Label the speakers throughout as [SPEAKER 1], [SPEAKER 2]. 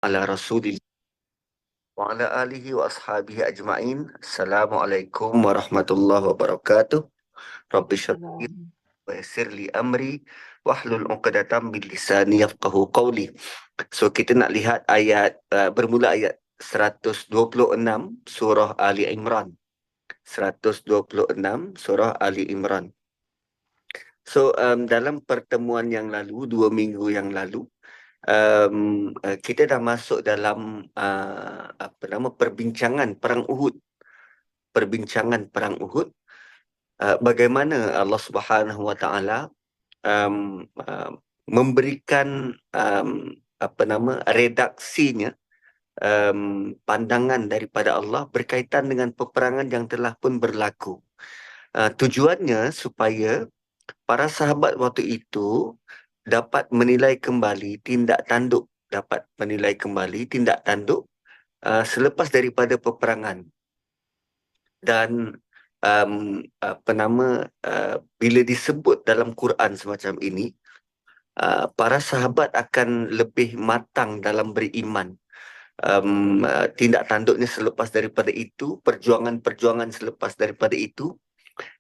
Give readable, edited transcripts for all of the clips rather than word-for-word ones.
[SPEAKER 1] Ala Rasulillah wa ala alihi wa ashabihi ajma'in. Assalamualaikum warahmatullahi wabarakatuh. Rabbi syrah li
[SPEAKER 2] Salam.
[SPEAKER 1] wa yassir li amri wahlul 'uqdatam min lisani yafqahu qawli. So kita nak lihat ayat bermula ayat 126 surah Ali Imran. 126 surah Ali Imran. So dalam pertemuan yang lalu, 2 minggu yang lalu, kita dah masuk dalam perbincangan perang Uhud. Perbincangan perang Uhud, bagaimana Allah Subhanahu Wa Taala memberikan redaksinya, pandangan daripada Allah berkaitan dengan peperangan yang telah pun berlaku. Tujuannya supaya para sahabat waktu itu dapat menilai kembali tindak tanduk, selepas daripada peperangan. Dan bila disebut dalam Quran semacam ini, para sahabat akan lebih matang dalam beriman. Tindak tanduknya selepas daripada itu, perjuangan-perjuangan selepas daripada itu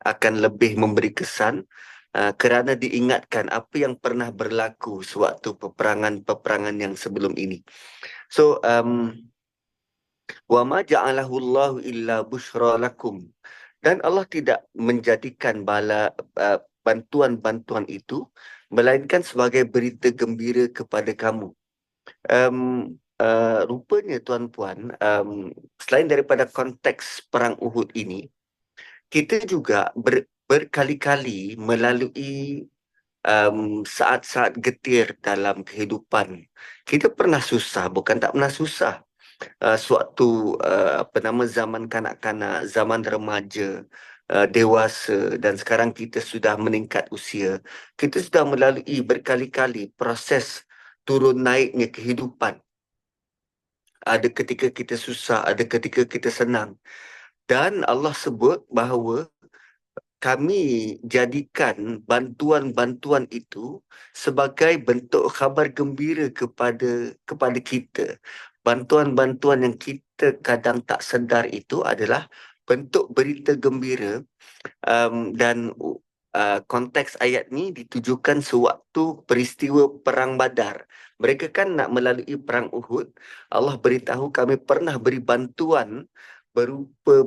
[SPEAKER 1] akan lebih memberi kesan, kerana diingatkan apa yang pernah berlaku sewaktu peperangan-peperangan yang sebelum ini. So, wa ma ja'alahu Allahu illa busyra lakum. Dan Allah tidak menjadikan bantuan-bantuan itu melainkan sebagai berita gembira kepada kamu. Rupanya tuan-puan, selain daripada konteks perang Uhud ini, kita juga berkali-kali melalui saat-saat getir dalam kehidupan. Kita pernah susah, bukan tak pernah susah. Sewaktu zaman kanak-kanak, zaman remaja, dewasa, dan sekarang kita sudah meningkat usia. Kita sudah melalui berkali-kali proses turun naiknya kehidupan. Ada ketika kita susah, ada ketika kita senang. Dan Allah sebut bahawa kami jadikan bantuan-bantuan itu sebagai bentuk khabar gembira kepada kita. Bantuan-bantuan yang kita kadang tak sedar itu adalah bentuk berita gembira, dan konteks ayat ni ditujukan sewaktu peristiwa Perang Badar. Mereka kan nak melalui Perang Uhud. Allah beritahu kami pernah beri bantuan berupa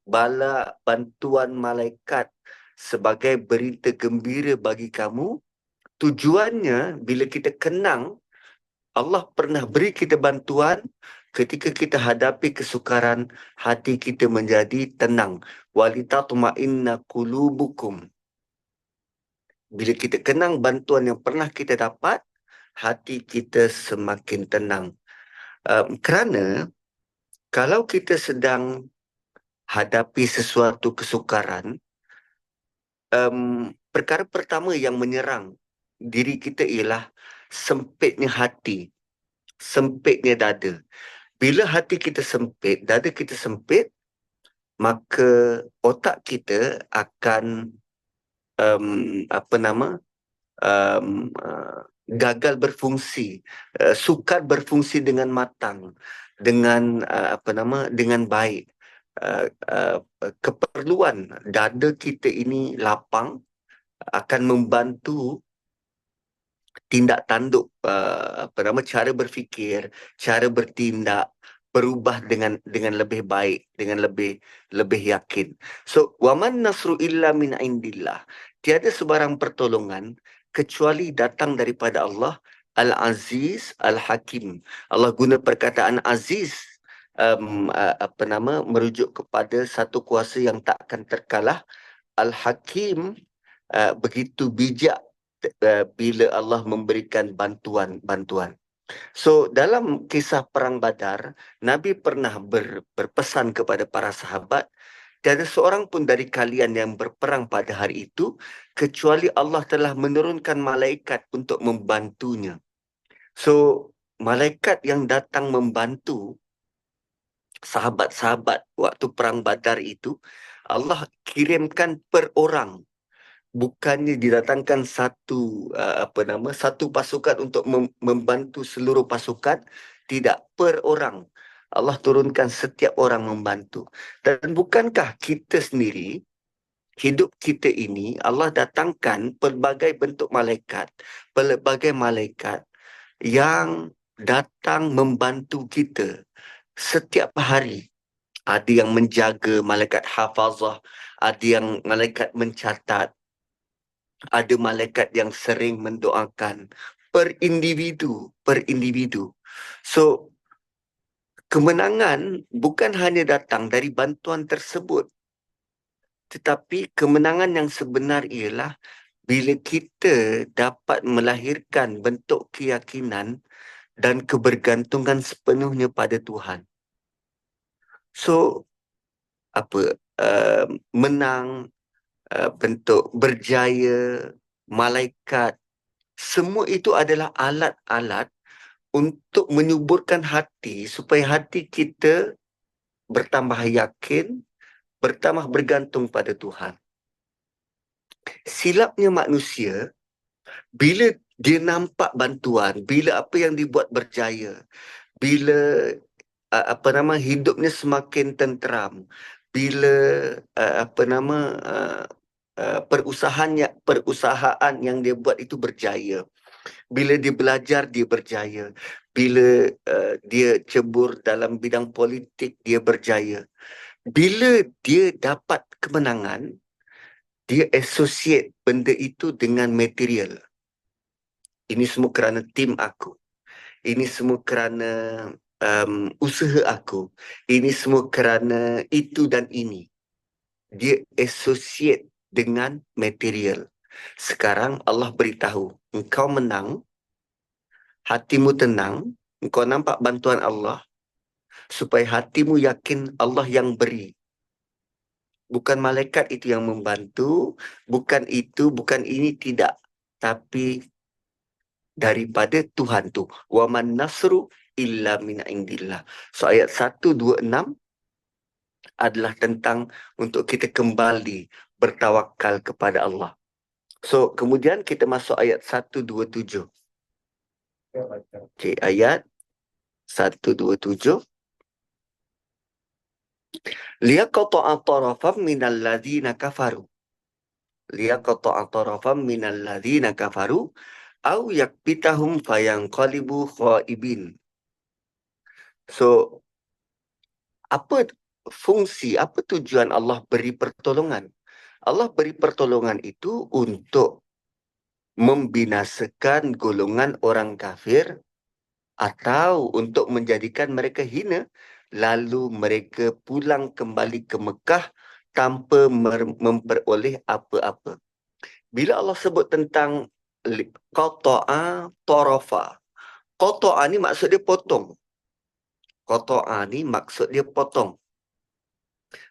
[SPEAKER 1] bala bantuan malaikat sebagai berita gembira bagi kamu. Tujuannya bila kita kenang Allah pernah beri kita bantuan, ketika kita hadapi kesukaran, hati kita menjadi tenang. Walitatma'inna qulubukum. Bila kita kenang bantuan yang pernah kita dapat, hati kita semakin tenang. Kerana kalau kita sedang hadapi sesuatu kesukaran, perkara pertama yang menyerang diri kita ialah sempitnya hati, sempitnya dada. Bila hati kita sempit, dada kita sempit, maka otak kita akan um, apa nama gagal berfungsi, sukar berfungsi dengan matang, dengan dengan baik. Keperluan dada kita ini lapang akan membantu tindak tanduk, cara berfikir, cara bertindak berubah dengan lebih baik, dengan lebih yakin. So, waman nasru illa min indillah. Tiada sebarang pertolongan kecuali datang daripada Allah Al-Aziz Al-Hakim. Allah guna perkataan Aziz, merujuk kepada satu kuasa yang takkan terkalah. Al-Hakim, begitu bijak bila Allah memberikan bantuan-bantuan. So, dalam kisah Perang Badar, Nabi pernah berpesan kepada para sahabat, tiada seorang pun dari kalian yang berperang pada hari itu, kecuali Allah telah menurunkan malaikat untuk membantunya. So, malaikat yang datang membantu sahabat-sahabat waktu Perang Badar itu, Allah kirimkan per orang. bukannya didatangkan satu pasukan untuk membantu seluruh pasukan, tidak, per orang. Allah turunkan setiap orang membantu. Dan bukankah kita sendiri, hidup kita ini, Allah datangkan pelbagai bentuk malaikat, pelbagai malaikat yang datang membantu kita setiap hari. Ada yang menjaga, malaikat hafazah, ada yang malaikat mencatat, ada malaikat yang sering mendoakan, per individu. So, kemenangan bukan hanya datang dari bantuan tersebut, tetapi kemenangan yang sebenar ialah bila kita dapat melahirkan bentuk keyakinan dan kebergantungan sepenuhnya pada Tuhan. So, menang, bentuk berjaya, malaikat, semua itu adalah alat-alat untuk menyuburkan hati supaya hati kita bertambah yakin, bertambah bergantung pada Tuhan. Silapnya manusia, bila dia nampak bantuan, bila apa yang dibuat berjaya, bila hidupnya semakin tenteram, bila perusahaan yang dia buat itu berjaya, bila dia belajar dia berjaya, bila dia cebur dalam bidang politik dia berjaya, bila dia dapat kemenangan, dia associate benda itu dengan material. Ini semua kerana tim aku. Ini semua kerana usaha aku. Ini semua kerana itu dan ini. Dia associate dengan material. Sekarang Allah beritahu, engkau menang, hatimu tenang, engkau nampak bantuan Allah, supaya hatimu yakin Allah yang beri. Bukan malaikat itu yang membantu, bukan itu, bukan ini, tidak. Tapi daripada Tuhan tu. Wa man nasru illa min indillah. So ayat 126 adalah tentang untuk kita kembali bertawakal kepada Allah. So kemudian kita masuk ayat 127. Okey, ayat 127. Liyaqta'a tarafam minal ladzina kafaru. Liyaqta'a tarafam minal ladzina kafaru au yakbitahum fayanqalibu khaibin. So, apa fungsi, apa tujuan Allah beri pertolongan? Allah beri pertolongan itu untuk membinasakan golongan orang kafir atau untuk menjadikan mereka hina, lalu mereka pulang kembali ke Mekah tanpa memperoleh apa-apa. Bila Allah sebut tentang qata'a tarafa, qata'a ni maksud dia potong. Qata'a ni maksud dia potong.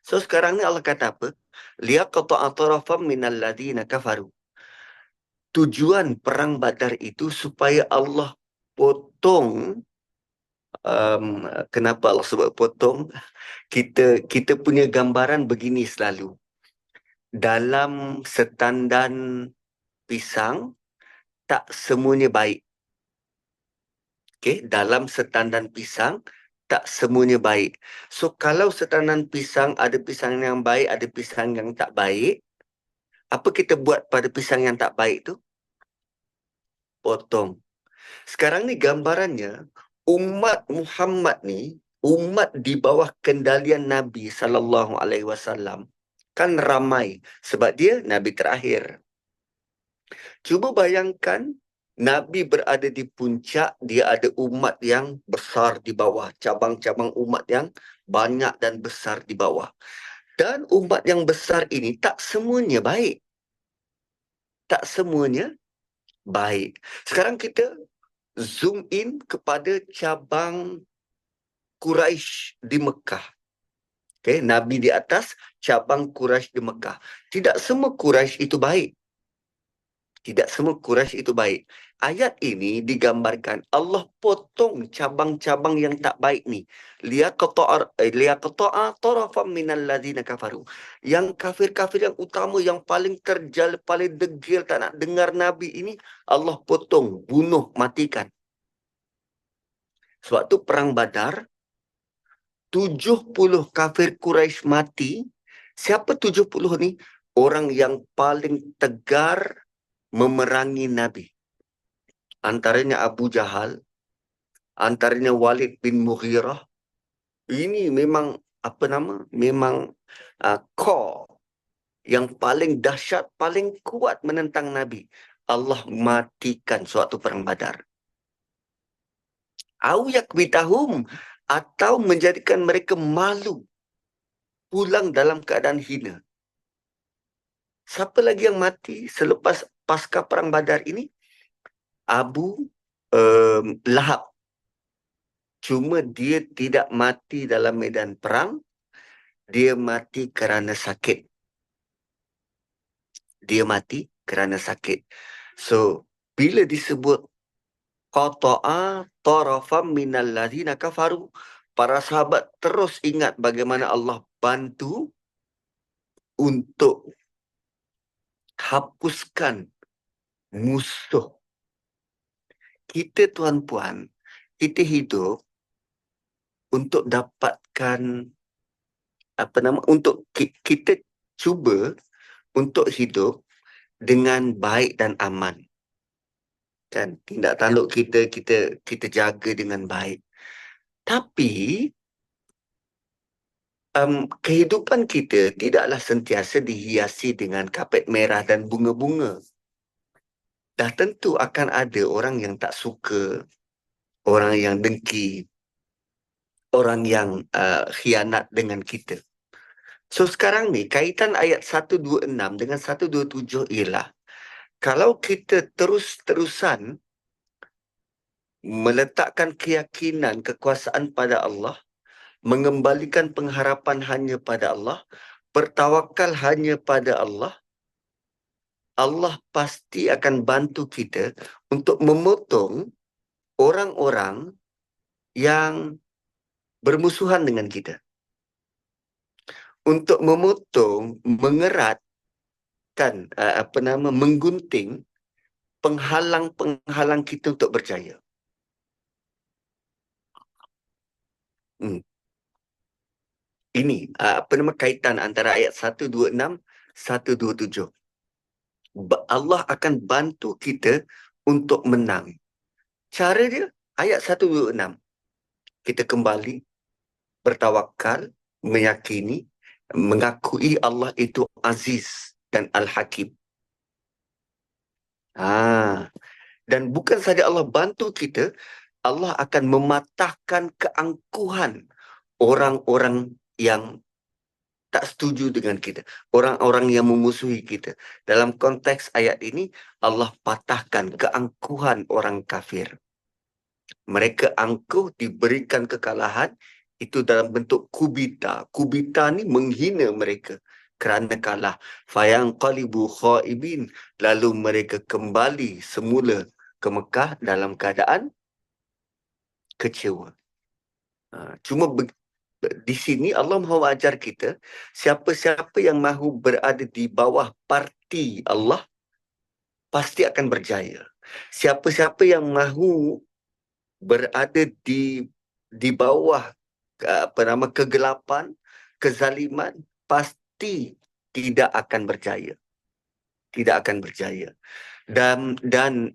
[SPEAKER 1] So sekarang ni Allah kata apa? Liyaqta'a tarafam minal ladzina kafaru. Tujuan perang Badar itu supaya Allah potong. Kenapa Allah sebut potong? Kita punya gambaran begini selalu. Dalam setandan pisang, tak semuanya baik. Okay? Dalam setandan pisang, tak semuanya baik. So, kalau setandan pisang, ada pisang yang baik, ada pisang yang tak baik, apa kita buat pada pisang yang tak baik tu? Potong. Sekarang ni gambarannya, umat Muhammad ni, umat di bawah kendalian Nabi SAW, kan ramai sebab dia Nabi terakhir. Cuba bayangkan, Nabi berada di puncak, dia ada umat yang besar di bawah, cabang-cabang umat yang banyak dan besar di bawah. Dan umat yang besar ini tak semuanya baik. Tak semuanya baik. Sekarang kita zoom in kepada cabang Quraisy di Mekah. Okay, Nabi di atas, cabang Quraisy di Mekah. Tidak semua Quraisy itu baik. Tidak semua Quraisy itu baik. ayat ini digambarkan Allah potong cabang-cabang yang tak baik ni. Liyaqta'a tarafan minal ladzina kafaru. Yang kafir-kafir yang utama, yang paling terjal, paling degil, tak nak dengar Nabi ini, Allah potong, bunuh, matikan. Sebab tu perang Badar, 70 kafir Quraisy mati. Siapa 70 ni? Orang yang paling tegar memerangi Nabi. Antaranya Abu Jahal, antaranya Walid bin Mughirah. Ini memang apa nama? Memang core yang paling dahsyat, paling kuat menentang Nabi. Allah matikan suatu perang Badar. Au yakbitahum, atau menjadikan mereka malu, pulang dalam keadaan hina. Siapa lagi yang mati selepas pasca perang Badar ini? Abu Lahab. Cuma dia tidak mati dalam medan perang, dia mati kerana sakit. Dia mati kerana sakit. So, bila disebut qata'a tarafam minal ladzina kafaru, para sahabat terus ingat bagaimana Allah bantu untuk hapuskan musuh. Kita tuan-puan, kita hidup untuk dapatkan apa nama, untuk kita cuba untuk hidup dengan baik dan aman. Kan, tindak tanduk kita jaga dengan baik. Tapi kehidupan kita tidaklah sentiasa dihiasi dengan kapet merah dan bunga-bunga. Dah tentu akan ada orang yang tak suka, orang yang dengki, orang yang khianat dengan kita. So sekarang ni, kaitan ayat 126 dengan 127 ialah, kalau kita terus-terusan meletakkan keyakinan, kekuasaan pada Allah, mengembalikan pengharapan hanya pada Allah, bertawakal hanya pada Allah, Allah pasti akan bantu kita untuk memotong orang-orang yang bermusuhan dengan kita. Untuk memotong, mengeratkan, menggunting penghalang-penghalang kita untuk berjaya. Ini kaitan antara ayat 126, 127. Allah akan bantu kita untuk menang. Cara dia, ayat 126. Kita kembali bertawakal, meyakini, mengakui Allah itu Aziz dan Al-Hakim. Dan bukan saja Allah bantu kita, Allah akan mematahkan keangkuhan orang-orang yang tak setuju dengan kita, orang-orang yang memusuhi kita. Dalam konteks ayat ini, Allah patahkan keangkuhan orang kafir. Mereka angkuh, diberikan kekalahan, itu dalam bentuk kubita. Kubita ni menghina mereka kerana kalah. Fayanqalibu khaibin, lalu mereka kembali semula ke Mekah dalam keadaan kecewa. Cuma di sini Allah mahu ajar kita, siapa-siapa yang mahu berada di bawah parti Allah, pasti akan berjaya. Siapa-siapa yang mahu berada di bawah kegelapan, kezaliman, pasti tidak akan berjaya. Tidak akan berjaya. Dan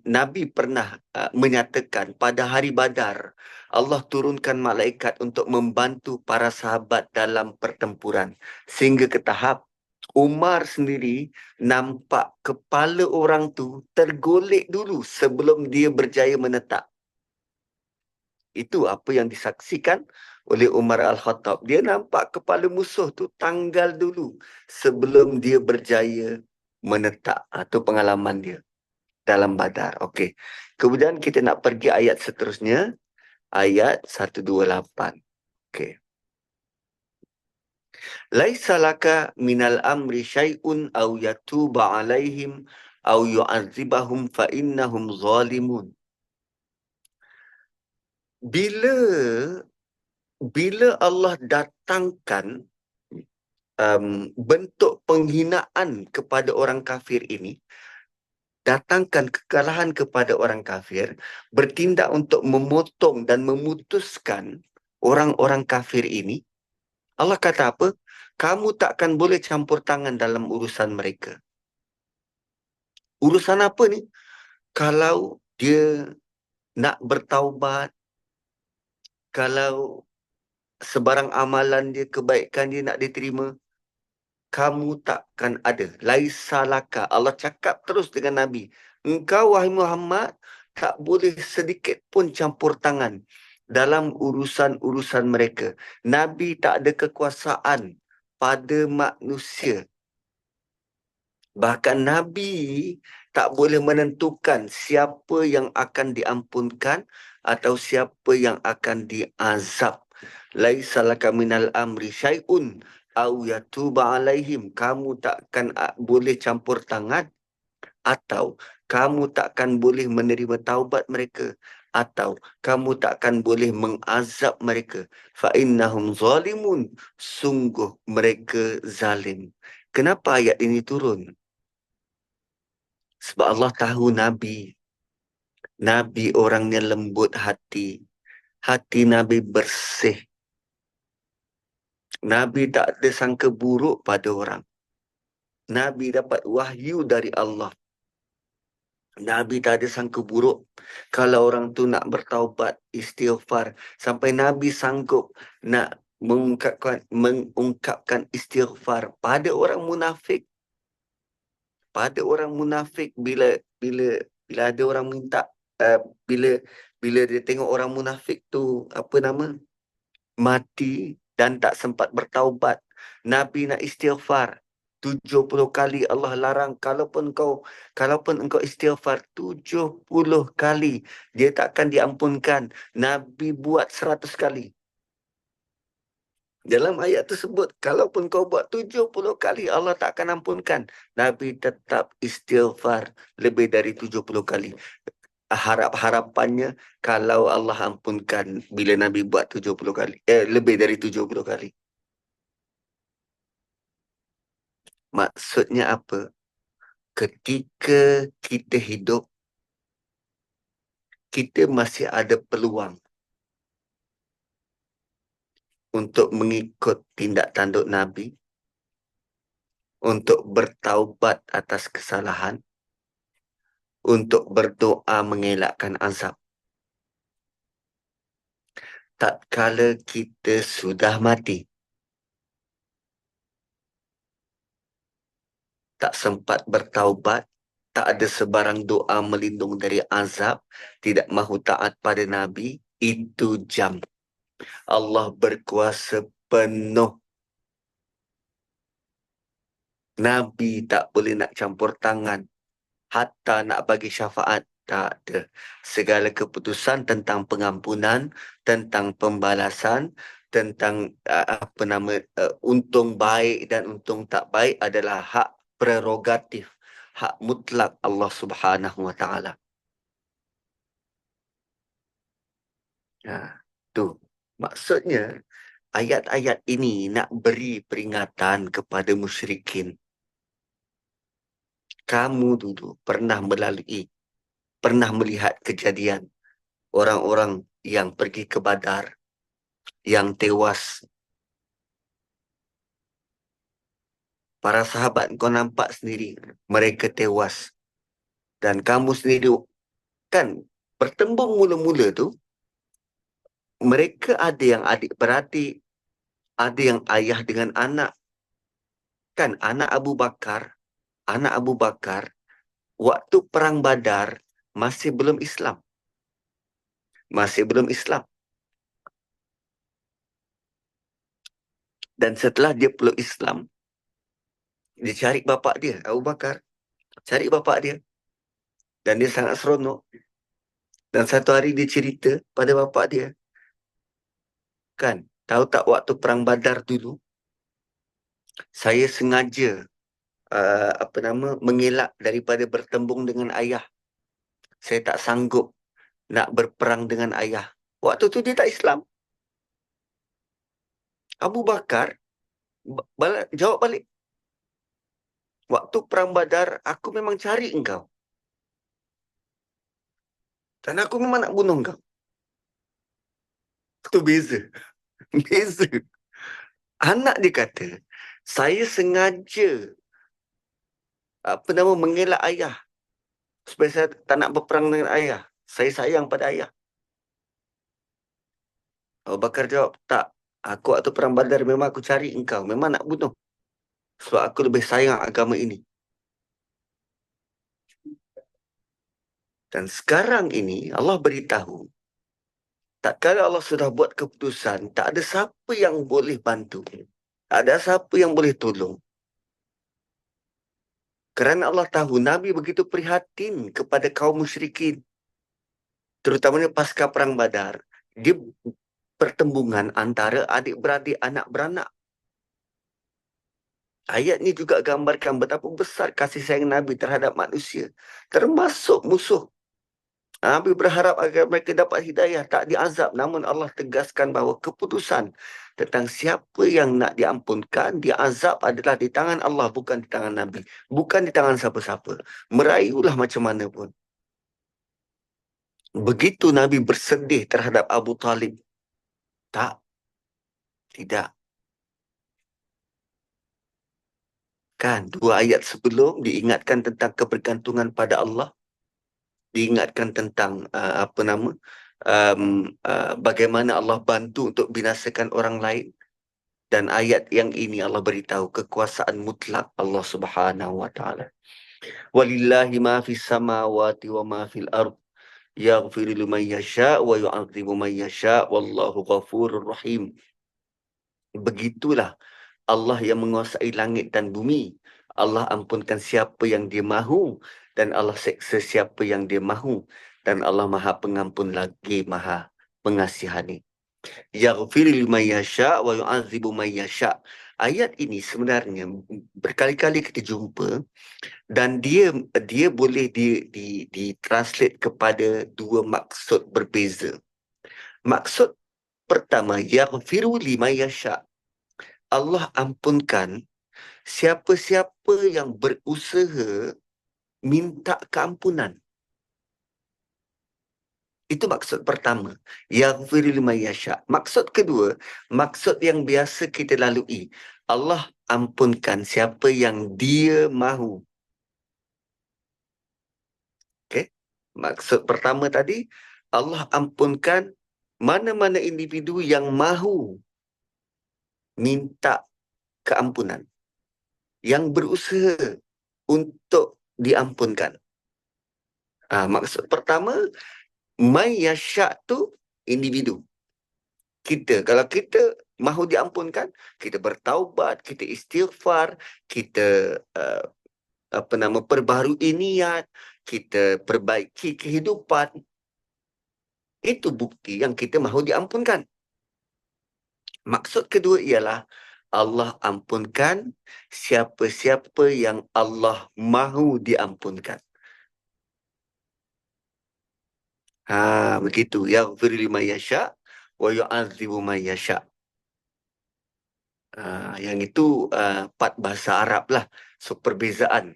[SPEAKER 1] Nabi pernah menyatakan pada hari Badar, Allah turunkan malaikat untuk membantu para sahabat dalam pertempuran. Sehingga ke tahap Umar sendiri nampak kepala orang tu tergolek dulu sebelum dia berjaya menetak. Itu apa yang disaksikan oleh Umar Al-Khattab. Dia nampak kepala musuh tu tanggal dulu sebelum dia berjaya menetak. Itu pengalaman dia dalam Badar. Okey. Kemudian kita nak pergi ayat seterusnya. Ayat 128. Okey. Laisa laka minal amri syai'un aw yatuba alaihim au yu'adzibahum fa innahum zalimun. Bila bila Allah datangkan bentuk penghinaan kepada orang kafir ini, datangkan kekalahan kepada orang kafir, bertindak untuk memotong dan memutuskan orang-orang kafir ini, Allah kata apa? Kamu takkan boleh campur tangan dalam urusan mereka. Urusan apa ni? Kalau dia nak bertaubat, kalau sebarang amalan dia, kebaikan dia nak diterima, kamu takkan ada. Laisa laka. Allah cakap terus dengan Nabi. Engkau, wahai Muhammad, tak boleh sedikit pun campur tangan dalam urusan-urusan mereka. Nabi tak ada kekuasaan pada manusia. Bahkan Nabi tak boleh menentukan siapa yang akan diampunkan atau siapa yang akan diazab. Laisa laka minal amri syai'un au yatuba alaihim. Kamu takkan boleh campur tangan, atau kamu takkan boleh menerima taubat mereka, atau kamu takkan boleh mengazab mereka. Fa innahum zalimun. Sungguh mereka zalim. Kenapa ayat ini turun? Sebab Allah tahu Nabi. Nabi orangnya lembut hati. Hati Nabi bersih. Nabi tak ada sangka buruk pada orang. Nabi dapat wahyu dari Allah. Nabi tak ada sangka buruk kalau orang tu nak bertaubat, istighfar. Sampai Nabi sanggup nak mengungkapkan istighfar pada orang munafik. Pada orang munafik, bila bila bila ada orang minta, bila bila dia tengok orang munafik tu, apa nama, mati dan tak sempat bertaubat, Nabi nak istighfar 70 kali. Allah larang, kalaupun engkau istighfar 70 kali, dia takkan diampunkan. Nabi buat 100 kali. Dalam ayat tersebut, kalaupun kau buat 70 kali, Allah tak akan ampunkan. Nabi tetap istighfar lebih dari 70 kali. Harapannya, kalau Allah ampunkan bila Nabi buat 70 kali. Lebih dari 70 kali. Maksudnya apa? Ketika kita hidup, kita masih ada peluang untuk mengikut tindak tanduk Nabi, untuk bertaubat atas kesalahan, untuk berdoa mengelakkan azab. Tatkala kita sudah mati, tak sempat bertaubat, tak ada sebarang doa melindung dari azab, tidak mahu taat pada Nabi, itu jam. Allah berkuasa penuh. Nabi tak boleh nak campur tangan, hatta nak bagi syafaat, tak ada. Segala keputusan tentang pengampunan, tentang pembalasan, tentang untung baik dan untung tak baik adalah hak prerogatif, hak mutlak Allah Subhanahu Wa Taala. Tu maksudnya, ayat-ayat ini nak beri peringatan kepada musyrikin. Kamu dulu pernah melihat kejadian orang-orang yang pergi ke Badar, yang tewas. Para sahabat kau nampak sendiri, mereka tewas. Dan kamu sendiri kan, bertembung mula-mula tu, mereka ada yang adik-beradik, ada yang ayah dengan anak. Kan anak Abu Bakar, waktu perang Badar, masih belum Islam. Masih belum Islam. Dan setelah dia peluk Islam, dia cari bapak dia, Abu Bakar. Cari bapak dia. Dan dia sangat seronok. Dan satu hari dia cerita pada bapak dia. Kan, tahu tak waktu perang Badar dulu, saya sengaja mengelak daripada bertembung dengan ayah. Saya tak sanggup nak berperang dengan ayah. Waktu tu dia tak Islam. Abu Bakar jawab balik. Waktu perang Badar, aku memang cari engkau. Dan aku memang nak bunuh engkau. Itu beza. Beza. Anak dia kata, saya sengaja mengelak ayah supaya saya tak nak berperang dengan ayah. Saya sayang pada ayah. Abu Bakar jawab, tak. Aku waktu perang Badar memang aku cari engkau. Memang nak bunuh. Sebab aku lebih sayang agama ini. Dan sekarang ini Allah beritahu, tak kala Allah sudah buat keputusan, tak ada siapa yang boleh bantu. Tak ada siapa yang boleh tolong. Kerana Allah tahu Nabi begitu prihatin kepada kaum musyrikin. Terutamanya pasca perang Badar. Dia pertembungan antara adik-beradik, anak beranak. Ayat ni juga gambarkan betapa besar kasih sayang Nabi terhadap manusia. Termasuk musuh. Nabi berharap agar mereka dapat hidayah, tak diazab. Namun Allah tegaskan bahawa keputusan tentang siapa yang nak diampunkan, diazab adalah di tangan Allah, bukan di tangan Nabi. Bukan di tangan siapa-siapa. Merayulah macam mana pun. Begitu Nabi bersedih terhadap Abu Talib. Tak. Tidak. Kan, 2 ayat sebelum diingatkan tentang kebergantungan pada Allah. Diingatkan tentang bagaimana Allah bantu untuk binasakan orang lain. Dan ayat yang ini Allah beritahu kekuasaan mutlak Allah Subhanahu wa taala. Walillahi ma fis samawati wa ma fil ard. Yaghfiru liman yasha' wa yu'adzibu man yasha' wallahu ghafurur rahim. Begitulah Allah yang menguasai langit dan bumi. Allah ampunkan siapa yang dia mahu dan Allah seksa siapa yang dia mahu, dan Allah Maha Pengampun lagi Maha Pengasihani. Yaghfir liman yasha' wa yu'adzibu man yasha'. Ayat ini sebenarnya berkali-kali kita jumpa dan dia boleh ditranslate kepada 2 maksud berbeza. Maksud pertama, yaghfiru liman yasha'. Allah ampunkan siapa-siapa yang berusaha minta keampunan. Itu maksud pertama. Yaghfiru liman yasha'. Maksud kedua, maksud yang biasa kita lalui. Allah ampunkan siapa yang dia mahu. Okey? Maksud pertama tadi, Allah ampunkan mana-mana individu yang mahu minta keampunan. Yang berusaha untuk diampunkan. Maksud pertama, man yasha' tu individu. Kalau kita mahu diampunkan, kita bertaubat, kita istighfar, kita perbaharui niat, kita perbaiki kehidupan. Itu bukti yang kita mahu diampunkan. Maksud kedua ialah Allah ampunkan siapa-siapa yang Allah mahu diampunkan. Begitu. Yaghfir liman yasha' wa yu'adzibu man yasha'. Yang itu part bahasa Arab lah. So perbezaan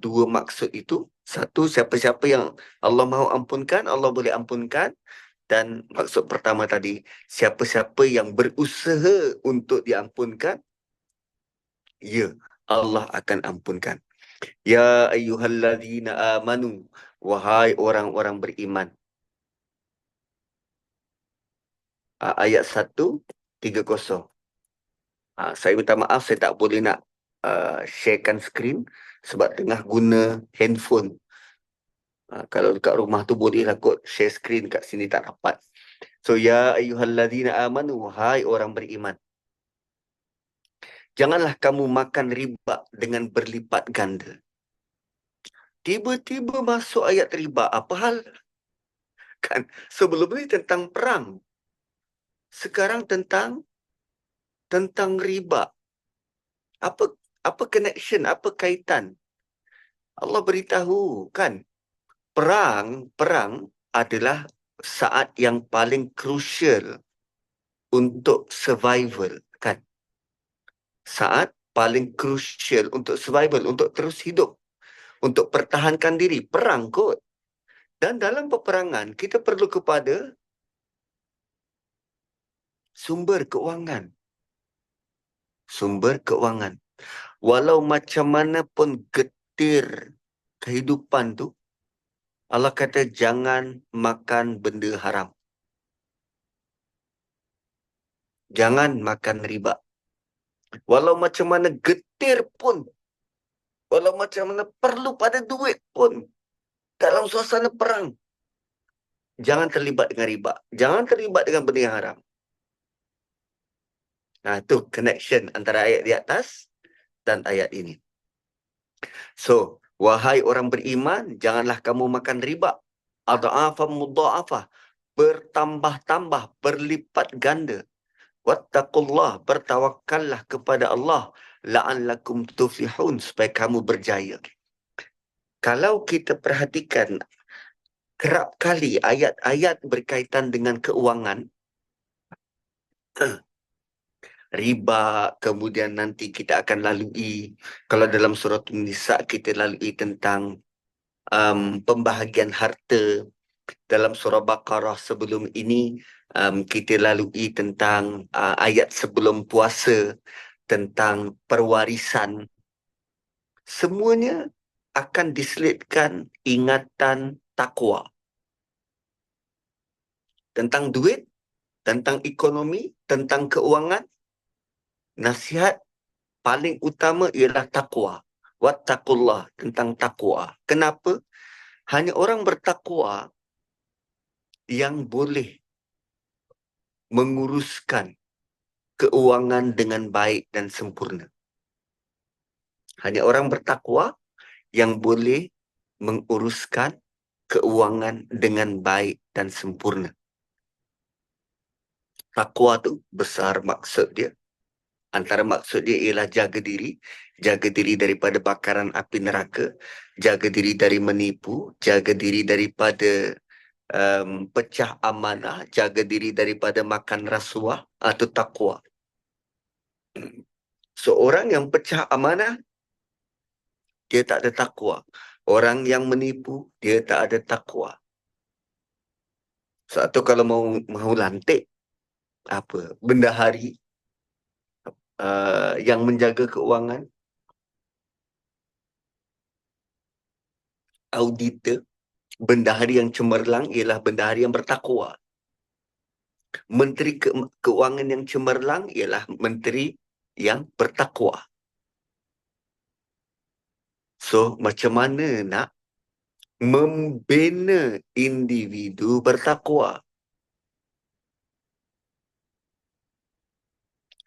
[SPEAKER 1] dua maksud itu. Satu, siapa-siapa yang Allah mahu ampunkan, Allah boleh ampunkan. Dan maksud pertama tadi, siapa-siapa yang berusaha untuk diampunkan, ya, Allah akan ampunkan. Ya ayyuhalladzina amanu, wahai orang-orang beriman. Ayat 130. Saya minta maaf, saya tak boleh nak sharekan skrin sebab tengah guna handphone. Kalau dekat rumah tu bolehlah kot share skrin, kat sini tak dapat. So, ya ayyuhalladzina amanu, wahai orang beriman. Janganlah kamu makan riba dengan berlipat ganda. Tiba-tiba masuk ayat riba. Apa hal? Kan sebelum ni tentang perang. Sekarang tentang riba. Apa connection, apa kaitan? Allah beritahu kan, perang adalah saat yang paling crucial untuk survival kan. Saat paling crucial untuk survival, untuk terus hidup, untuk pertahankan diri. Perang kot. Dan dalam peperangan, kita perlu kepada sumber keuangan. Sumber keuangan. Walau macam mana pun getir kehidupan tu, Allah kata jangan makan benda haram. Jangan makan riba. Walau macam mana getir pun, walau macam mana perlu pada duit pun, dalam suasana perang, jangan terlibat dengan riba. Jangan terlibat dengan benda yang haram. Nah, itu connection antara ayat di atas dan ayat ini. So, wahai orang beriman, janganlah kamu makan riba. Adha'afan mudha'afah. Bertambah-tambah, berlipat ganda. Wattaqullah, bertawakkallah kepada Allah. La'allakum tuflihun, supaya kamu berjaya. Kalau kita perhatikan, kerap kali ayat-ayat berkaitan dengan keuangan, riba, kemudian nanti kita akan lalui, kalau dalam surah Nisa kita lalui tentang pembahagian harta. Dalam surah Baqarah sebelum ini, kita lalui tentang ayat sebelum puasa, tentang perwarisan. Semuanya akan diselitkan ingatan takwa. Tentang duit, tentang ekonomi, tentang keuangan, nasihat paling utama ialah takwa. Wattaqullah, tentang takwa. Kenapa? Hanya orang bertakwa yang boleh menguruskan keuangan dengan baik dan sempurna. Hanya orang bertakwa yang boleh menguruskan keuangan dengan baik dan sempurna. Takwa tu besar maksud dia. Antara maksud dia ialah jaga diri daripada bakaran api neraka, jaga diri dari menipu, jaga diri daripada pecah amanah, jaga diri daripada makan rasuah atau takwa. Seorang yang pecah amanah, dia tak ada takwa. Orang yang menipu, dia tak ada takwa. Satu kalau mau lantik, apa, bendahari yang menjaga keuangan, auditor, bendahari yang cemerlang ialah bendahari yang bertakwa. Menteri keuangan yang cemerlang ialah menteri yang bertakwa. So, macam mana nak membina individu bertakwa?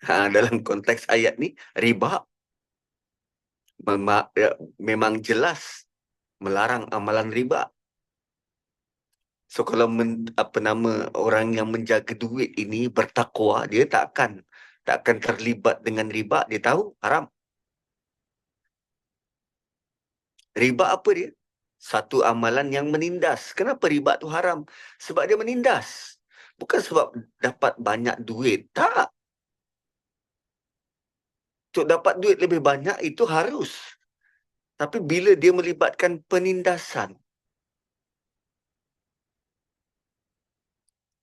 [SPEAKER 1] Dalam konteks ayat ni, riba memang jelas melarang amalan riba. So kalau orang yang menjaga duit ini bertakwa, dia tak akan terlibat dengan riba. Dia tahu haram. Riba apa dia? Satu amalan yang menindas. Kenapa riba tu haram? Sebab dia menindas. Bukan sebab dapat banyak duit. Tak. Untuk dapat duit lebih banyak itu harus. Tapi bila dia melibatkan penindasan,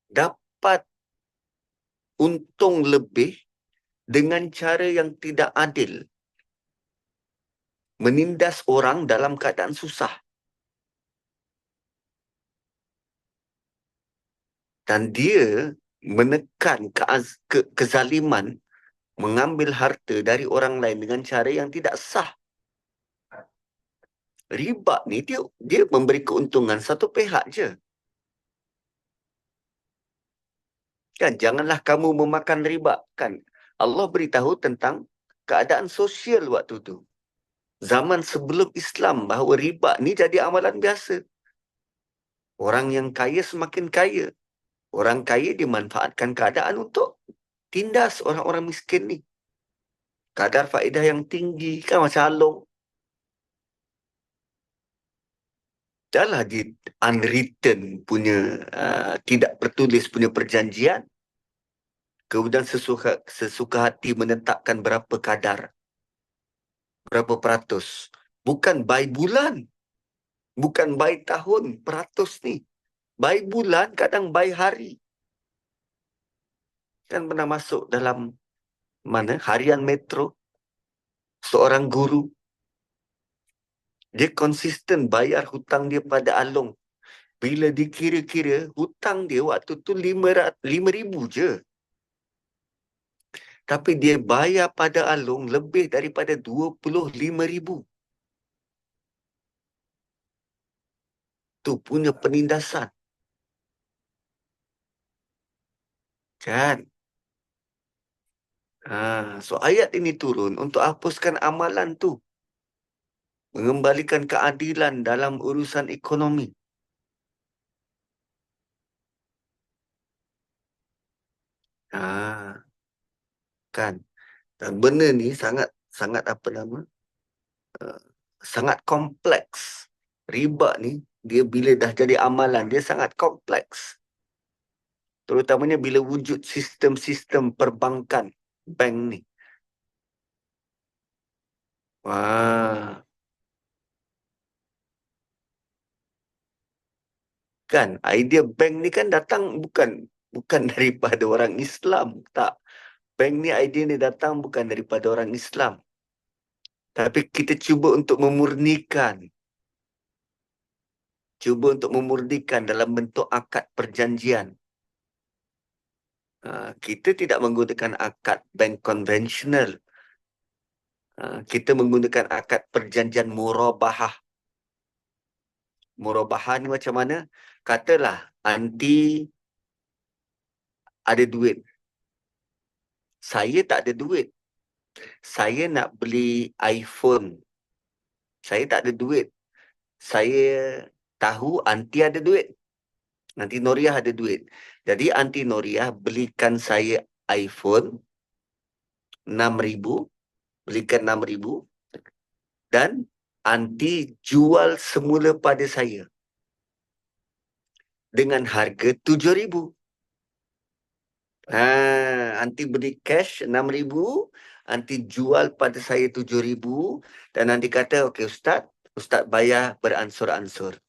[SPEAKER 1] dapat untung lebih dengan cara yang tidak adil, menindas orang dalam keadaan susah, dan dia menekan kezaliman, mengambil harta dari orang lain dengan cara yang tidak sah. Riba ni dia memberi keuntungan satu pihak je. Kan, janganlah kamu memakan riba. Kan, Allah beritahu tentang keadaan sosial waktu tu. Zaman sebelum Islam, bahawa riba ni jadi amalan biasa. Orang yang kaya semakin kaya. Orang kaya dimanfaatkan keadaan untuk tindas orang-orang miskin ni. kadar faedah yang tinggi. Kan macam Along. Dahlah di unwritten punya, tidak tertulis punya perjanjian. Kemudian sesuka hati menetapkan berapa kadar, berapa peratus. Bukan by bulan, bukan by tahun, peratus ni. By bulan, kadang by hari. Kan pernah masuk dalam mana harian Metro, seorang guru, dia konsisten bayar hutang dia pada Along. Bila dikira-kira, hutang dia waktu tu 5,000 je. Tapi dia bayar pada Along lebih daripada 25,000. Tu punya penindasan. Kan? So ayat ini turun untuk hapuskan amalan tu. Mengembalikan keadilan dalam urusan ekonomi. Ah, kan? Dan benda ni sangat sangat apa nama? Uh, sangat kompleks. Riba ni, dia bila dah jadi amalan, dia sangat kompleks. Terutamanya bila wujud sistem-sistem perbankan, bank ni. Wah, kan? Idea bank ni kan datang bukan bukan daripada orang Islam, tak. Bank ni idea ni datang bukan daripada orang Islam. Tapi kita cuba untuk memurnikan dalam bentuk akad perjanjian. Kita tidak menggunakan akad bank konvensional. Kita menggunakan akad perjanjian murabahah. Murabahah ni macam mana? Katalah, anti ada duit. Saya tak ada duit. Saya nak beli iPhone. Saya tak ada duit. Saya tahu anti ada duit. Anti Noriah ada duit. Jadi anti Noriah belikan saya iPhone 6,000. Belikan 6,000. Dan anti jual semula pada saya dengan harga 7,000. Anti beli cash 6,000, anti jual pada saya 7,000 dan nanti kata, okey Ustaz, Ustaz bayar beransur-ansur.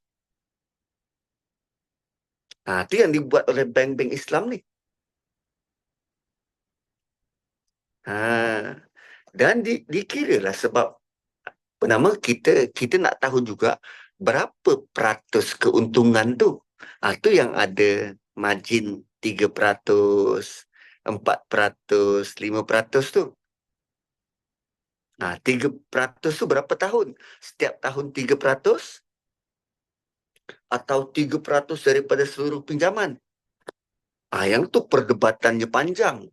[SPEAKER 1] Itu yang dibuat oleh bank-bank Islam ni. Dan dikiralah sebab pertama kita nak tahu juga berapa peratus keuntungan tu. Tu yang ada margin 3%, 4%, 5% tu. 3% tu berapa tahun? Setiap tahun 3% atau 3% daripada seluruh pinjaman? Yang tu perdebatannya panjang.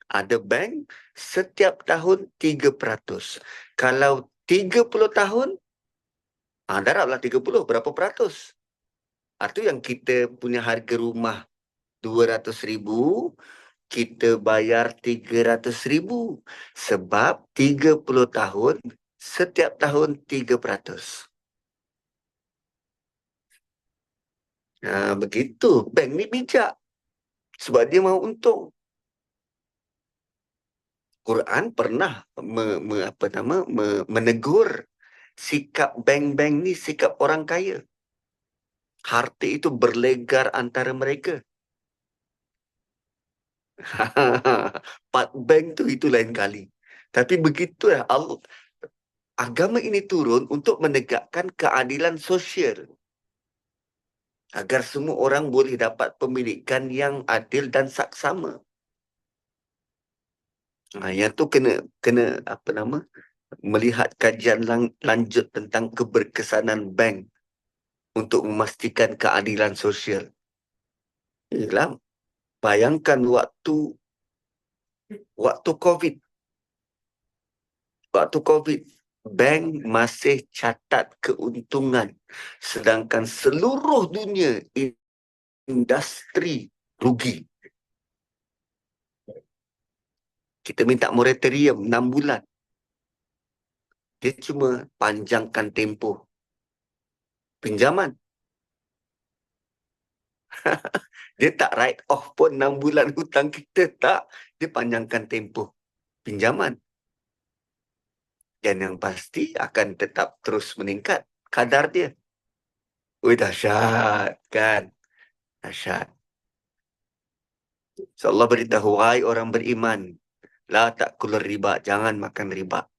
[SPEAKER 1] Ada bank setiap tahun 3%. Kalau 30 tahun, darablah 30, berapa peratus? Itu yang kita punya harga rumah 200,000, kita bayar 300,000. Sebab 30 tahun, setiap tahun 3%. Begitu. Bank ni bijak. Sebab dia mahu untung. Quran pernah menegur sikap bank-bank ni, sikap orang kaya. Harta itu berlegar antara mereka. Part bank tu itu lain kali. Tapi begitulah Allah. Agama ini turun untuk menegakkan keadilan sosial. Agar semua orang boleh dapat pemilikan yang adil dan saksama. Yang tu kena apa nama? Melihat kajian lanjut tentang keberkesanan bank untuk memastikan keadilan sosial. Yalah, bayangkan waktu COVID. Waktu COVID, bank masih catat keuntungan. Sedangkan seluruh dunia industri rugi. Kita minta moratorium 6 bulan. Dia cuma panjangkan tempoh pinjaman. Dia tak write off pun 6 bulan hutang kita, tak. Dia panjangkan tempoh pinjaman. Dan yang pasti akan tetap terus meningkat kadar dia. Wih, dahsyat kan? Dahsyat. So Allah beritahu, hai orang beriman, la ta'kulur riba, jangan makan riba.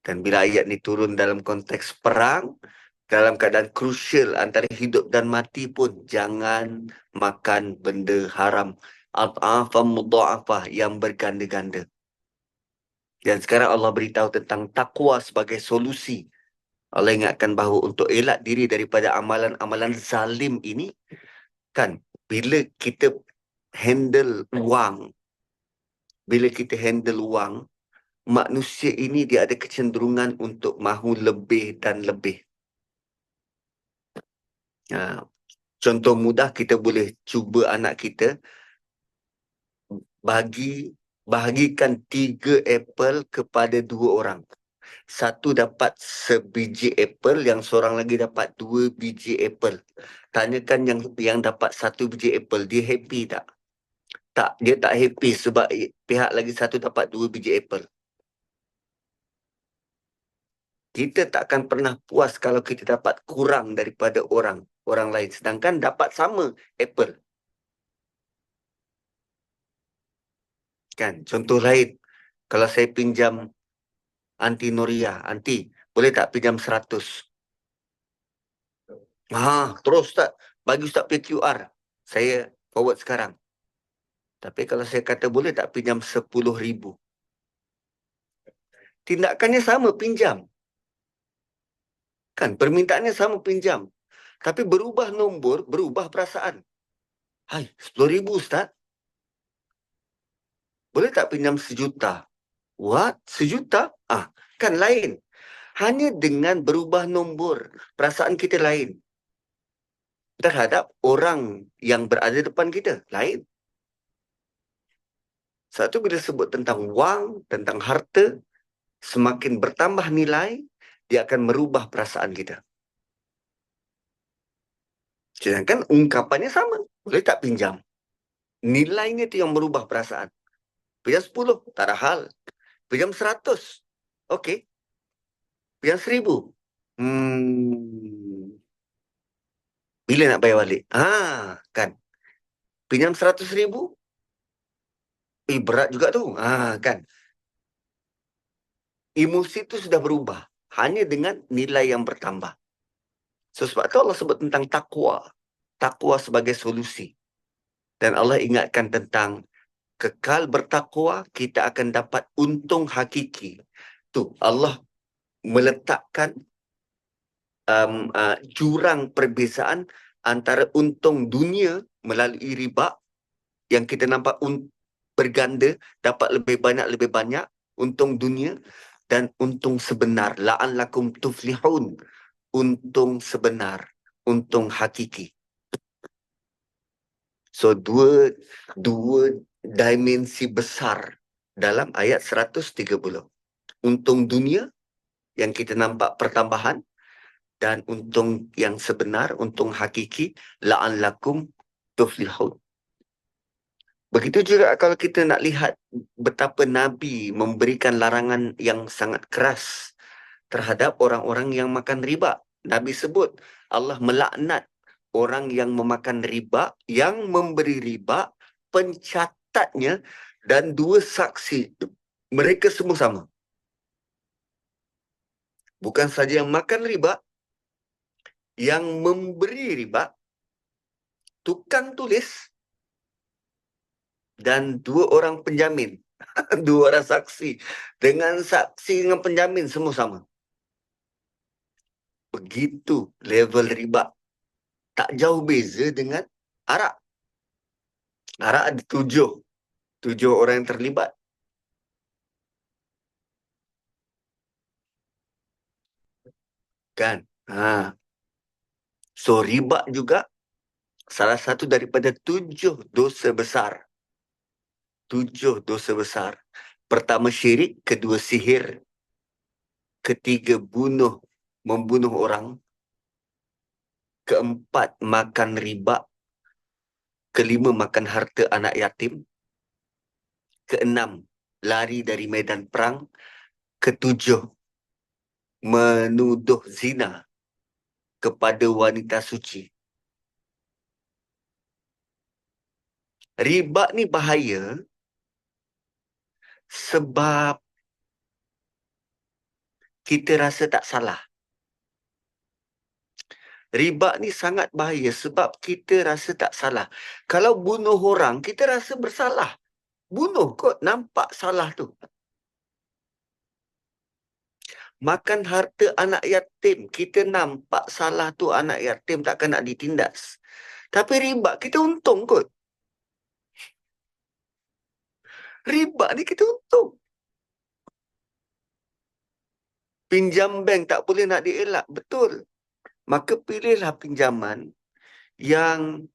[SPEAKER 1] Dan bila ayat ni turun dalam konteks perang, dalam keadaan krusial antara hidup dan mati pun, jangan makan benda haram. At'afam mudha'afah, yang berganda-ganda. Dan sekarang Allah beritahu tentang takwa sebagai solusi. Allah ingatkan bahawa untuk elak diri daripada amalan-amalan zalim ini, kan, bila kita handle wang, bila kita handle wang, manusia ini dia ada kecenderungan untuk mahu lebih dan lebih. Ha, contoh mudah, kita boleh cuba anak kita bahagikan 3 apple kepada 2 orang. Satu dapat sebiji apple, yang seorang lagi dapat 2 biji apple. Tanyakan yang dapat 1 biji apple, dia happy tak? Tak, dia tak happy sebab pihak lagi satu dapat 2 biji apple. Kita takkan pernah puas kalau kita dapat kurang daripada orang lain, sedangkan dapat sama apple. Kan, contoh lain, kalau saya pinjam Anti Noria, Anti, boleh tak pinjam 100? Terus tak, bagi Ustaz PQR, saya forward sekarang. Tapi kalau saya kata boleh tak pinjam 10,000? Tindakannya sama, pinjam. Kan, permintaannya sama, pinjam. Tapi berubah nombor, berubah perasaan. Hai, 10,000 Ustaz? Boleh tak pinjam 1 juta? What? 1 juta? Kan lain. Hanya dengan berubah nombor, perasaan kita lain terhadap orang yang berada depan kita. Lain. Satu, bila sebut tentang wang, tentang harta, semakin bertambah nilai, dia akan merubah perasaan kita. Sedangkan ungkapannya sama. Boleh tak pinjam? Nilainya itu yang merubah perasaan. Pinjam 10, tak ada hal. Pinjam 100. Okey. Pinjam 1,000. Bila nak bayar balik? Kan. Pinjam 100,000. Berat juga tu. Kan. Emosi itu sudah berubah. Hanya dengan nilai yang bertambah. So, sebab itu Allah sebut tentang takwa. Takwa sebagai solusi. Dan Allah ingatkan tentang kekal bertakwa, kita akan dapat untung hakiki. Tu, Allah meletakkan jurang perbezaan antara untung dunia melalui riba, yang kita nampak berganda, dapat lebih banyak untung dunia, dan untung sebenar, la'allakum tuflihun, untung sebenar, untung hakiki. So, dua dimensi besar dalam ayat 130. Untung dunia yang kita nampak pertambahan, dan untung yang sebenar, untung hakiki, la'allakum tuflihun. Begitu juga kalau kita nak lihat betapa Nabi memberikan larangan yang sangat keras terhadap orang-orang yang makan riba. Nabi sebut Allah melaknat orang yang memakan riba, yang memberi riba, pencatatnya, dan 2 saksi. Mereka semua sama. Bukan saja yang makan riba, yang memberi riba, tukang tulis, dan 2 orang penjamin. 2 orang saksi. Dengan saksi dengan penjamin semua sama. Begitu level riba. Tak jauh beza dengan arak. Arak ada 7 orang yang terlibat. Kan? So, riba juga salah satu daripada 7 dosa besar. 7 dosa besar. Pertama syirik, kedua sihir, ketiga membunuh orang, keempat makan riba, kelima makan harta anak yatim, keenam lari dari medan perang, ketujuh menuduh zina kepada wanita suci. Riba ni bahaya sebab kita rasa tak salah. Riba ni sangat bahaya sebab kita rasa tak salah. Kalau bunuh orang, kita rasa bersalah. Bunuh kot, nampak salah tu. Makan harta anak yatim, kita nampak salah tu anak yatim takkan nak ditindas. Tapi riba, kita untung kot. Riba ni kita untung. Pinjam bank tak boleh nak dielak, betul. Maka pilihlah pinjaman yang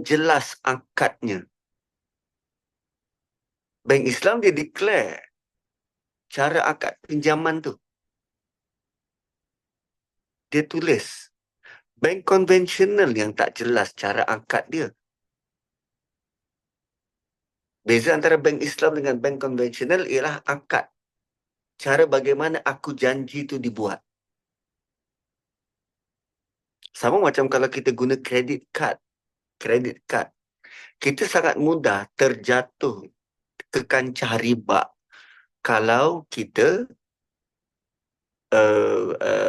[SPEAKER 1] jelas akadnya. Bank Islam dia declare cara akad pinjaman tu. Dia tulis. Bank konvensional yang tak jelas cara akad dia. Beza antara bank Islam dengan bank konvensional ialah akad. Cara bagaimana aku janji tu dibuat. Sama macam kalau kita guna credit card. Credit card. Kita sangat mudah terjatuh ke kancah riba kalau kita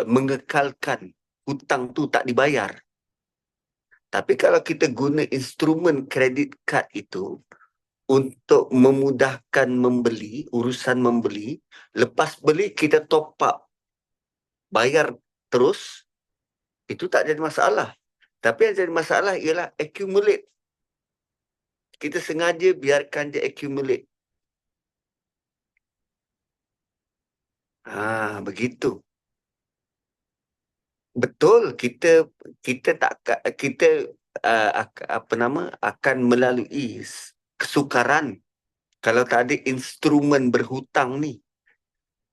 [SPEAKER 1] mengekalkan hutang tu tak dibayar. Tapi kalau kita guna instrumen credit card itu untuk memudahkan membeli, urusan membeli, lepas beli kita top up, bayar terus, itu tak jadi masalah. Tapi yang jadi masalah ialah accumulate. Kita sengaja biarkan dia accumulate. Begitu. Betul, kita tak kita akan melalui kesukaran kalau tak ada instrumen berhutang ni.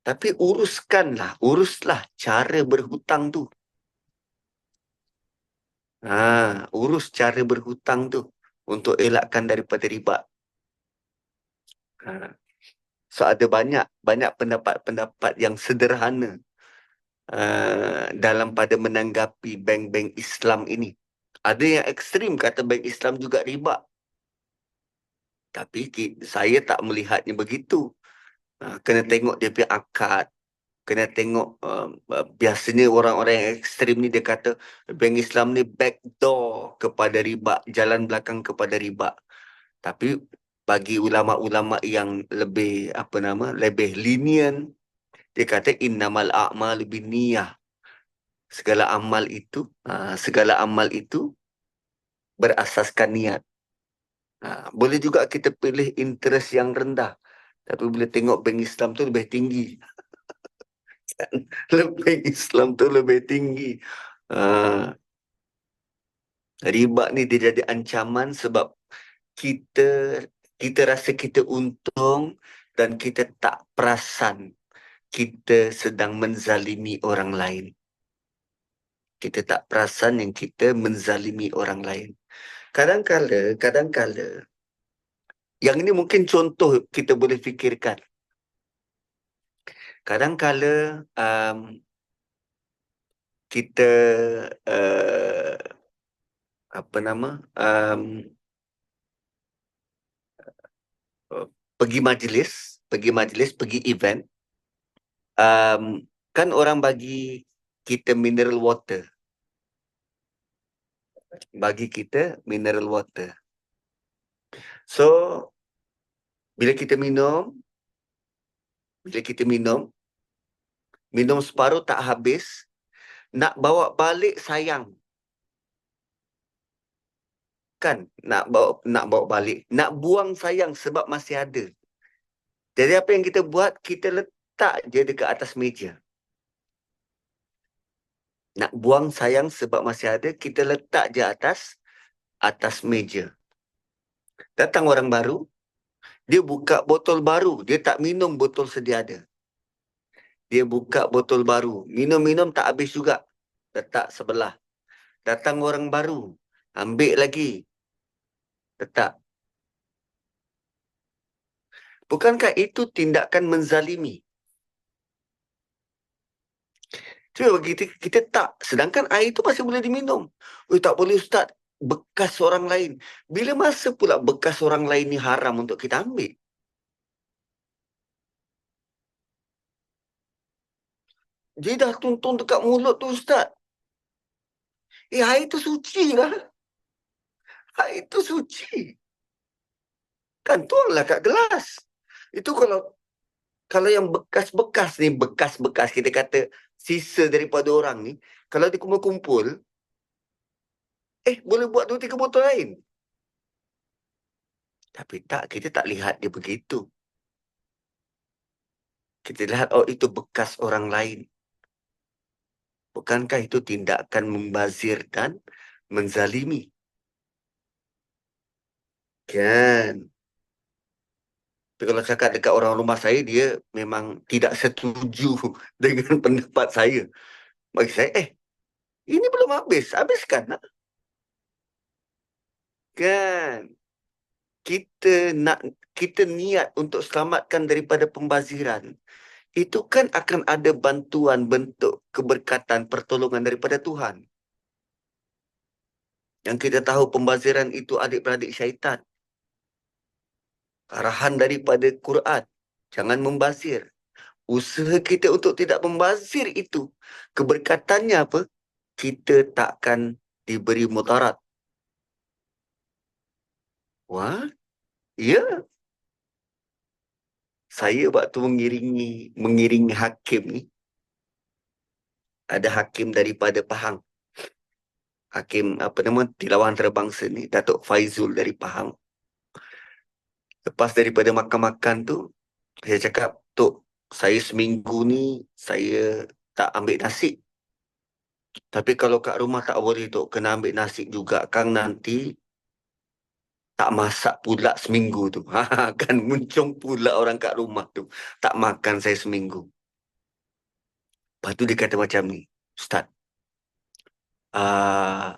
[SPEAKER 1] Tapi uruslah cara berhutang tu. Urus cara berhutang tu untuk elakkan daripada riba. Ha. So ada banyak pendapat-pendapat yang sederhana dalam pada menanggapi bank-bank Islam ini. Ada yang ekstrim kata bank Islam juga riba. Tapi saya tak melihatnya begitu. Kena tengok dia punya akad. Kena tengok biasanya orang-orang yang ekstrim ni dia kata bank Islam ni backdoor kepada riba, jalan belakang kepada riba. Tapi bagi ulama-ulama yang lebih lenient, dia kata innamal a'malu binniyah. Segala amal itu berasaskan niat. Boleh juga kita pilih interest yang rendah. Tapi bila tengok bank Islam tu lebih tinggi. Bank Islam tu lebih tinggi. Riba ni dia jadi ancaman sebab kita kita rasa kita untung dan kita tak perasan kita sedang menzalimi orang lain. Kita tak perasan yang kita menzalimi orang lain. Kadang-kala, yang ini mungkin contoh kita boleh fikirkan. Kadang-kala kita apa nama pergi majlis, pergi event, kan orang bagi kita mineral water. Bagi kita mineral water. So, bila kita minum, minum separuh tak habis, nak bawa balik sayang. Kan? Nak bawa balik. Nak buang sayang sebab masih ada. Jadi apa yang kita buat, kita letak je dekat atas meja. Nak buang sayang sebab masih ada, kita letak je atas meja. Datang orang baru, Dia buka botol baru, dia tak minum botol sedia ada. Dia buka botol baru, minum-minum tak habis juga. Letak sebelah. Datang orang baru, ambil lagi, letak. Bukankah itu tindakan menzalimi? Cuma bagi kita tak. Sedangkan air itu masih boleh diminum. Oh, tak boleh Ustaz. Bekas orang lain. Bila masa pula bekas orang lain ni haram untuk kita ambil? Dia dah tuntun dekat mulut tu Ustaz. Air itu suci lah. Air itu suci. Kan tuanglah kat gelas. Itu kalau yang bekas-bekas ni, bekas-bekas kita kata sisa daripada orang ni, kalau dikumpul-kumpul, boleh buat 2-3 botol lain. Tapi tak, kita tak lihat dia begitu. Kita lihat, oh itu bekas orang lain. Bukankah itu tindakan membazir dan menzalimi? Kan? Tapi kalau cakap dekat orang rumah saya, dia memang tidak setuju dengan pendapat saya. Bagi saya, ini belum habis. Habiskan lah. Kan? Kita nak, kita niat untuk selamatkan daripada pembaziran. Itu kan akan ada bantuan bentuk keberkatan, pertolongan daripada Tuhan. Yang kita tahu pembaziran itu adik-beradik syaitan. Arahan daripada Quran. Jangan membazir. Usaha kita untuk tidak membazir itu. Keberkatannya apa? Kita takkan diberi mudarat. Wah, ya. Saya waktu mengiringi hakim ni. Ada hakim daripada Pahang. Hakim, apa nama, Tilawah Antarabangsa ni. Datuk Faizul dari Pahang. Lepas daripada makan-makan tu, saya cakap, Tok, saya seminggu ni, saya tak ambil nasi. Tapi kalau kat rumah tak boleh, Tok. Kena ambil nasi juga. Kang nanti tak masak pula seminggu tu. Kan muncung pula orang kat rumah tu. Tak makan saya seminggu. Lepas tu dia kata macam ni. Ustaz,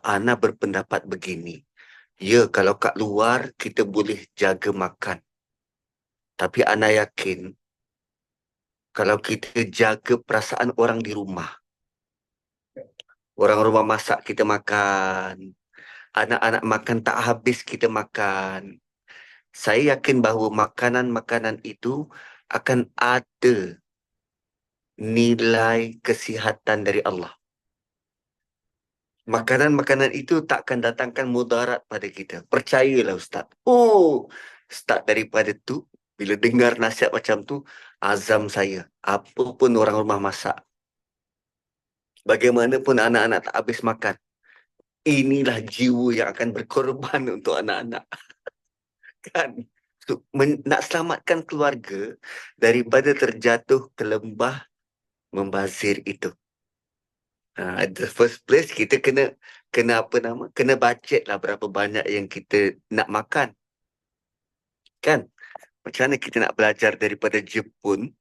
[SPEAKER 1] Ana berpendapat begini. Ya, kalau kat luar kita boleh jaga makan. Tapi Ana yakin kalau kita jaga perasaan orang di rumah. Orang rumah masak kita makan. Anak-anak makan tak habis kita makan. Saya yakin bahawa makanan-makanan itu akan ada nilai kesihatan dari Allah. Makanan-makanan itu takkan datangkan mudarat pada kita. Percayalah Ustaz. Oh, start daripada tu, bila dengar nasihat macam tu, azam saya. Apa pun orang rumah masak. Bagaimanapun anak-anak tak habis makan. Inilah jiwa yang akan berkorban untuk anak-anak. Kan? So, nak selamatkan keluarga daripada terjatuh ke lembah membazir itu. The first place kita kena apa nama? Kena budget lah berapa banyak yang kita nak makan. Kan? Macam mana kita nak belajar daripada Jepun?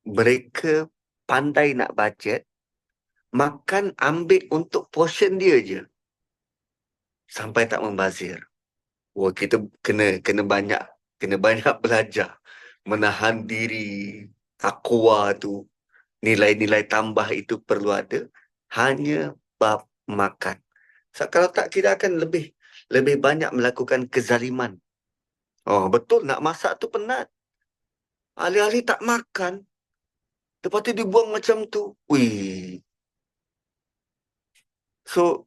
[SPEAKER 1] Mereka pandai nak budget, makan ambil untuk portion dia je. Sampai tak membazir. Wah, kita kena banyak belajar. Menahan diri, takwa tu, nilai-nilai tambah itu perlu ada. Hanya bab makan. So, kalau tak, kita akan lebih lebih banyak melakukan kezaliman. Oh, betul, nak masak tu penat. Alih-alih tak makan, lepas tu dibuang macam tu. Wih. So,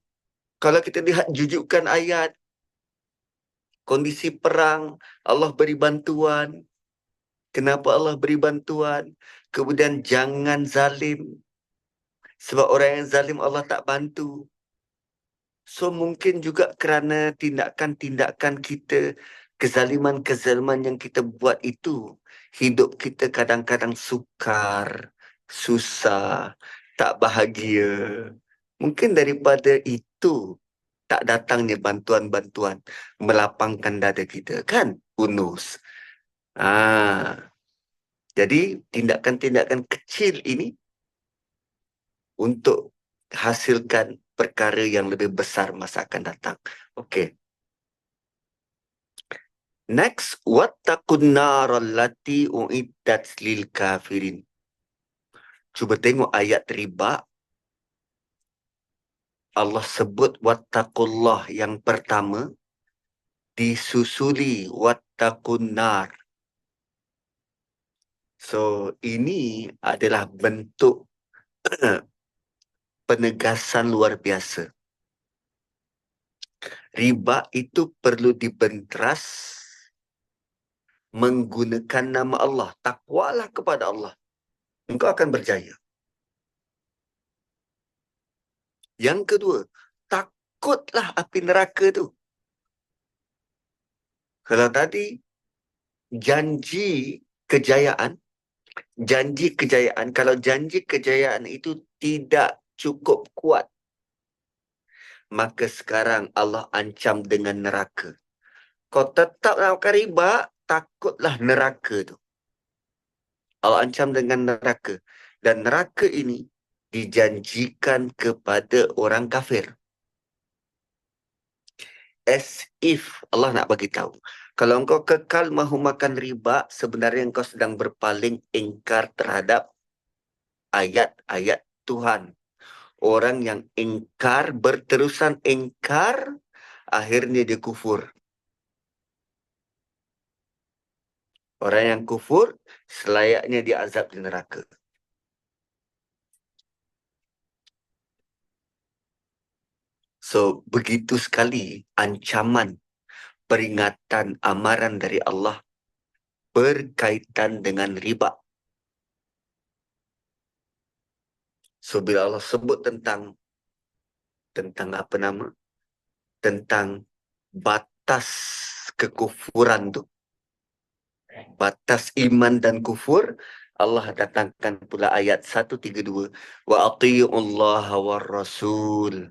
[SPEAKER 1] kalau kita lihat jujukan ayat, kondisi perang, Allah beri bantuan. Kenapa Allah beri bantuan? Kemudian jangan zalim. Sebab orang yang zalim Allah tak bantu. So mungkin juga kerana tindakan-tindakan kita, kezaliman-kezaliman yang kita buat itu, hidup kita kadang-kadang sukar, susah, tak bahagia. Mungkin daripada itu tak datangnya bantuan-bantuan melapangkan dada kita. Kan? Unus. Ah, jadi tindakan-tindakan kecil ini untuk hasilkan perkara yang lebih besar masa akan datang. Okey. Next, wattaqun narallati uiddat lil kafirin. Cuba tengok ayat riba. Allah sebut wattaqullah yang pertama, disusuli wattaqun nar. So, ini adalah bentuk penegasan luar biasa. Riba itu perlu dibenteras menggunakan nama Allah. Takwalah kepada Allah. Engkau akan berjaya. Yang kedua, takutlah api neraka tu. Kalau tadi janji kejayaan, kalau janji kejayaan itu tidak cukup kuat, maka sekarang Allah ancam dengan neraka. Kau tetap nak makan riba, takutlah neraka tu. Allah ancam dengan neraka. Dan neraka ini dijanjikan kepada orang kafir. As if Allah nak bagi tahu. Kalau engkau kekal mahu makan riba, sebenarnya engkau sedang berpaling ingkar terhadap ayat-ayat Tuhan. Orang yang ingkar, berterusan ingkar, akhirnya dia kufur. Orang yang kufur, selayaknya diazab di neraka. So, begitu sekali ancaman, peringatan, amaran dari Allah berkaitan dengan riba. So, bila Allah sebut tentang apa nama? Tentang batas kekufuran tu, batas iman dan kufur, Allah datangkan pula ayat 132. Wa ati'ullaha war rasul.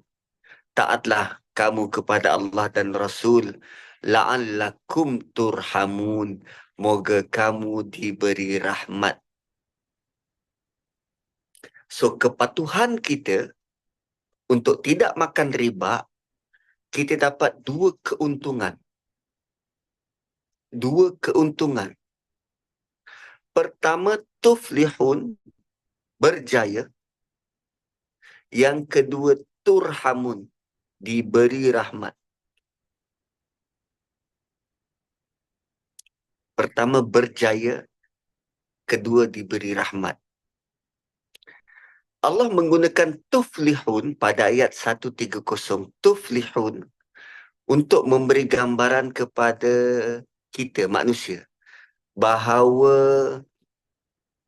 [SPEAKER 1] Taatlah kamu kepada Allah dan Rasul. La'allakum turhamun. Moga kamu diberi rahmat. So, kepatuhan kita untuk tidak makan riba, kita dapat dua keuntungan. Dua keuntungan. Pertama, tuflihun, berjaya. Yang kedua, turhamun, diberi rahmat. Pertama, berjaya. Kedua, diberi rahmat. Allah menggunakan tuflihun pada ayat 130. Tuflihun untuk memberi gambaran kepada kita, manusia, bahawa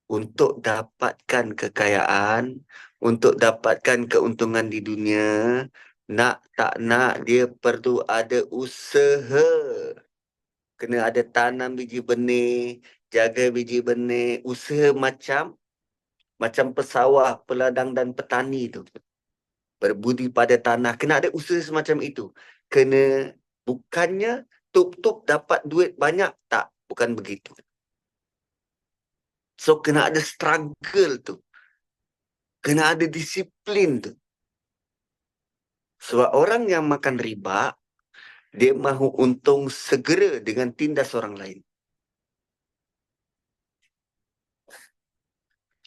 [SPEAKER 1] untuk dapatkan kekayaan, untuk dapatkan keuntungan di dunia, nak tak nak dia perlu ada usaha. Kena ada tanam biji benih, jaga biji benih, usaha macam pesawah, peladang dan petani tu. Berbudi pada tanah, kena ada usaha semacam itu. Kena, bukannya tup-tup dapat duit banyak, tak, bukan begitu. So, kena ada struggle tu. Kena ada disiplin tu. Sebab orang yang makan riba, dia mahu untung segera dengan tindas orang lain.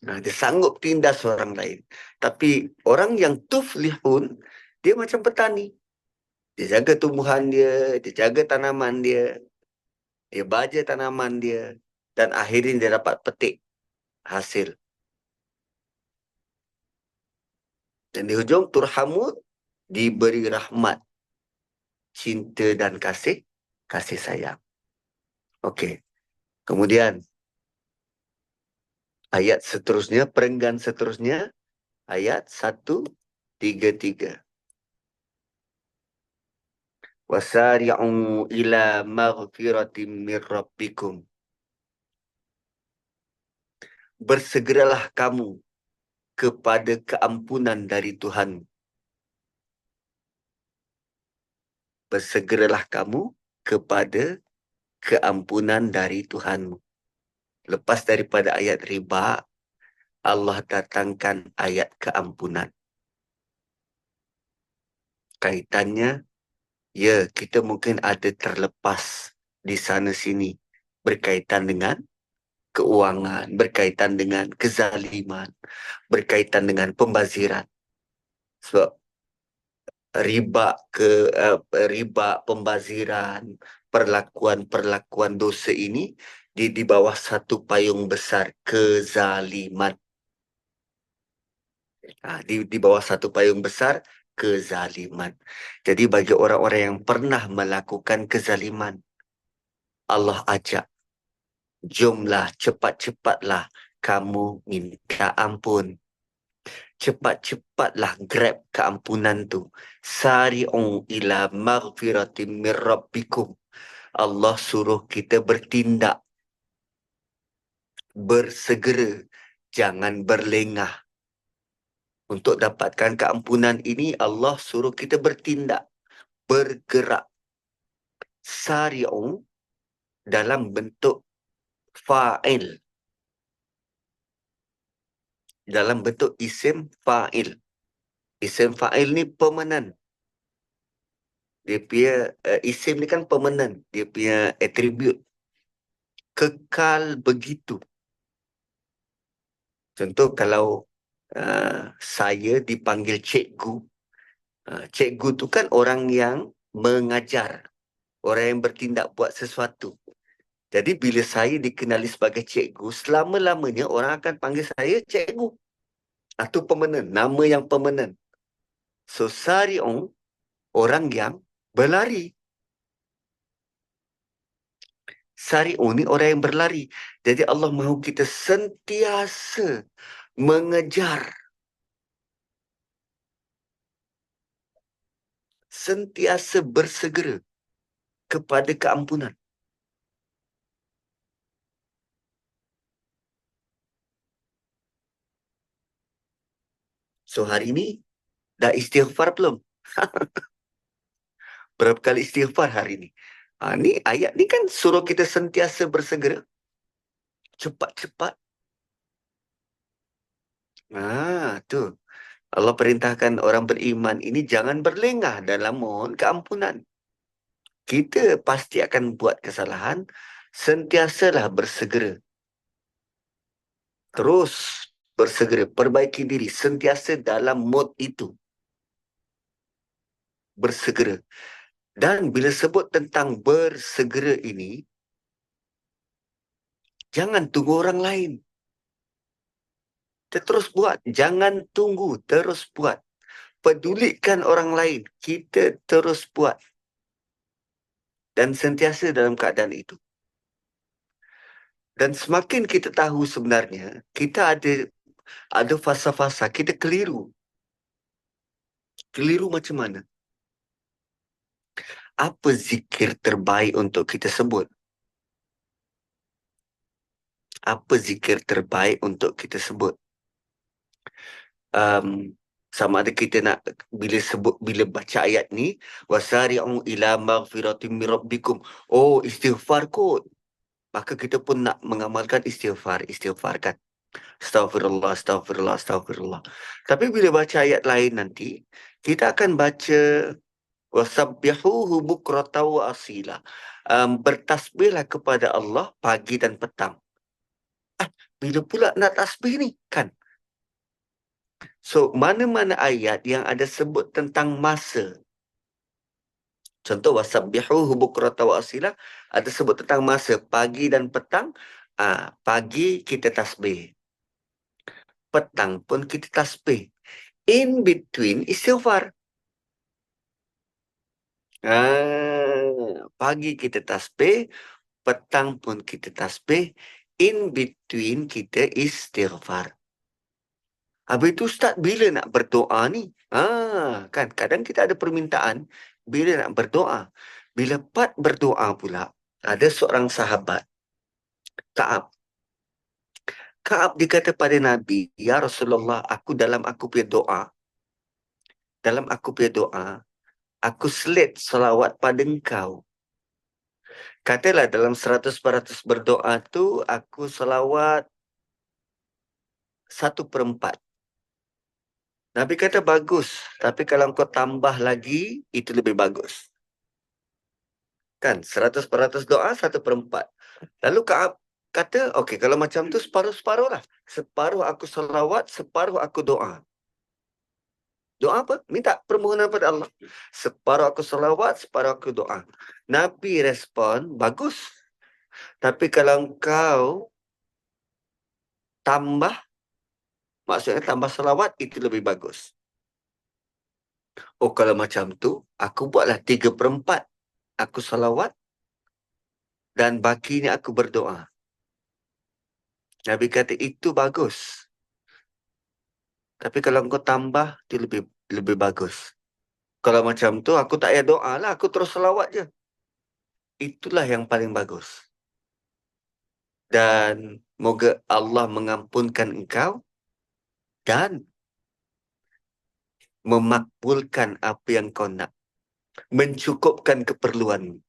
[SPEAKER 1] Nah, dia sanggup tindas orang lain. Tapi orang yang tuflihun, dia macam petani. Dia jaga tumbuhan dia, dia jaga tanaman dia, dia baja tanaman dia, dan akhirnya dia dapat petik hasil. Dan di hujung, turhamud, diberi rahmat, cinta dan kasih sayang. Okey. Kemudian, ayat seterusnya, perenggan seterusnya, ayat 133. Wasari'u ila maghfiratin min rabbikum. Bersegeralah kamu kepada keampunan dari Tuhan. Bersegeralah kamu kepada keampunan dari Tuhanmu. Lepas daripada ayat riba, Allah datangkan ayat keampunan. Kaitannya, ya, kita mungkin ada terlepas di sana sini berkaitan dengan keuangan, berkaitan dengan kezaliman, berkaitan dengan pembaziran. Sebab riba riba, pembaziran, perlakuan-perlakuan dosa ini di bawah satu payung besar kezaliman. Di bawah satu payung besar kezaliman. Jadi bagi orang-orang yang pernah melakukan kezaliman, Allah ajak, jomlah, cepat-cepatlah kamu minta ampun. Cepat-cepatlah grab keampunan tu. Sari'u ila maghfiratin min rabbikum. Allah suruh kita bertindak, bersegera, jangan berlengah. Untuk dapatkan keampunan ini, Allah suruh kita bertindak, bergerak. Sari'u dalam bentuk fa'il, dalam bentuk isim fa'il. Isim fa'il ni permanent. Dia punya isim ni kan permanent. Dia punya atribut kekal begitu. Contoh kalau saya dipanggil cikgu. Cikgu tu kan orang yang mengajar, orang yang bertindak buat sesuatu. Jadi bila saya dikenali sebagai cikgu, selama-lamanya orang akan panggil saya cikgu. Itu permanent, nama yang permanent. So sari'un, orang yang berlari. Sari'un ni orang yang berlari. Jadi Allah mahu kita sentiasa mengejar, sentiasa bersegera kepada keampunan. So hari ini dah istighfar belum? Berapa kali istighfar hari ini? Ni ayat ni kan suruh kita sentiasa bersegera. Cepat-cepat. Tu. Allah perintahkan orang beriman ini jangan berlengah dalam mohon keampunan. Kita pasti akan buat kesalahan. Sentiasalah bersegera. Terus bersegera. Perbaiki diri. Sentiasa dalam mod itu. Bersegera. Dan bila sebut tentang bersegera ini, jangan tunggu orang lain. Kita terus buat. Jangan tunggu. Terus buat. Pedulikan orang lain. Kita terus buat. Dan sentiasa dalam keadaan itu. Dan semakin kita tahu sebenarnya, kita ada fasa-fasa, kita keliru. Keliru macam mana? Apa zikir terbaik untuk kita sebut? Apa zikir terbaik untuk kita sebut? Sama ada kita nak bila baca ayat ni, wasari'u ila maghfiratin min rabbikum. Oh, istighfar kot. Maka kita pun nak mengamalkan istighfar kan. Astaghfirullah, astaghfirullah, astaghfirullah. Tapi bila baca ayat lain nanti, kita akan baca wasabbihuhu bukratan wa asila. Bertasbihlah kepada Allah pagi dan petang. Bila pula nak tasbih ni kan? So, mana-mana ayat yang ada sebut tentang masa. Contoh wasabbihuhu bukratan wa asila ada sebut tentang masa pagi dan petang. Pagi kita tasbih. Petang pun kita tasbih. In between istighfar. Pagi kita tasbih, petang pun kita tasbih, in between kita istighfar. Habis itu Ustaz, bila nak berdoa ni? Kan kadang kita ada permintaan bila nak berdoa. Bila part berdoa pula, ada seorang sahabat, Ka'ab. Ka'ab dikata pada Nabi, Ya Rasulullah, aku punya doa, aku selit salawat pada engkau. Katalah dalam 100% berdoa tu, aku selawat 1/4. Nabi kata bagus. Tapi kalau kau tambah lagi, itu lebih bagus. Kan? 100% doa, 1/4. Lalu Kaab kata, okey, kalau macam tu separuh-separuh lah. Separuh aku selawat, separuh aku doa. Doa apa? Minta permohonan pada Allah. Separuh aku selawat, separuh aku doa. Nabi respon, bagus. Tapi kalau kau tambah, maksudnya tambah selawat, itu lebih bagus. Oh, kalau macam tu, aku buatlah 3/4. Aku selawat dan bakinya aku berdoa. Nabi kata, itu bagus. Tapi kalau kau tambah, itu lebih lebih bagus. Kalau macam tu, aku tak payah doa lah. Aku terus selawat je. Itulah yang paling bagus. Dan moga Allah mengampunkan engkau dan memakbulkan apa yang kau nak. Mencukupkan keperluan.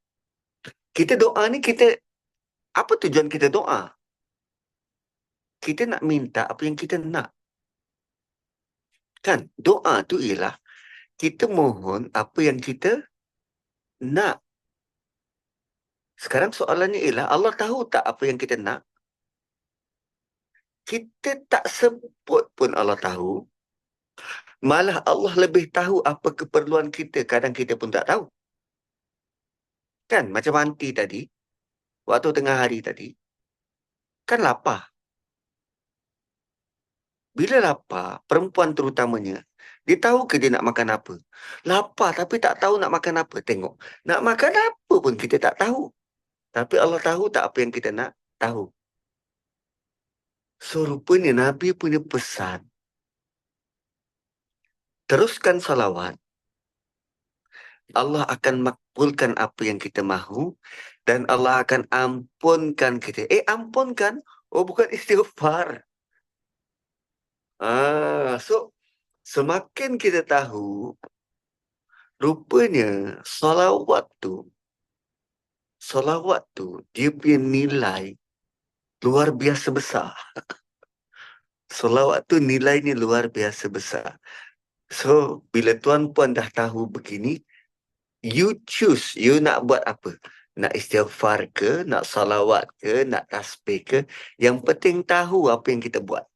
[SPEAKER 1] Kita doa ni, apa tujuan kita doa? Kita nak minta apa yang kita nak. Kan? Doa tu ialah kita mohon apa yang kita nak. Sekarang soalannya ialah, Allah tahu tak apa yang kita nak? Kita tak sebut pun Allah tahu. Malah Allah lebih tahu apa keperluan kita. Kadang kita pun tak tahu. Kan? Macam aunty tadi, waktu tengah hari tadi, kan lapar. Bila lapar, perempuan terutamanya, dia tahu ke dia nak makan apa? Lapar tapi tak tahu nak makan apa. Tengok, nak makan apa pun kita tak tahu. Tapi Allah tahu tak apa yang kita nak? Tahu. So, rupanya Nabi punya pesan, teruskan salawat, Allah akan makbulkan apa yang kita mahu dan Allah akan ampunkan kita. Ampunkan? Oh, bukan istighfar. So semakin kita tahu, rupanya salawat tu dia punya nilai luar biasa besar. Salawat tu nilainya luar biasa besar. So, bila tuan-puan dah tahu begini, you choose, you nak buat apa? Nak istighfar ke, nak salawat ke, nak tasbih ke. Yang penting tahu apa yang kita buat.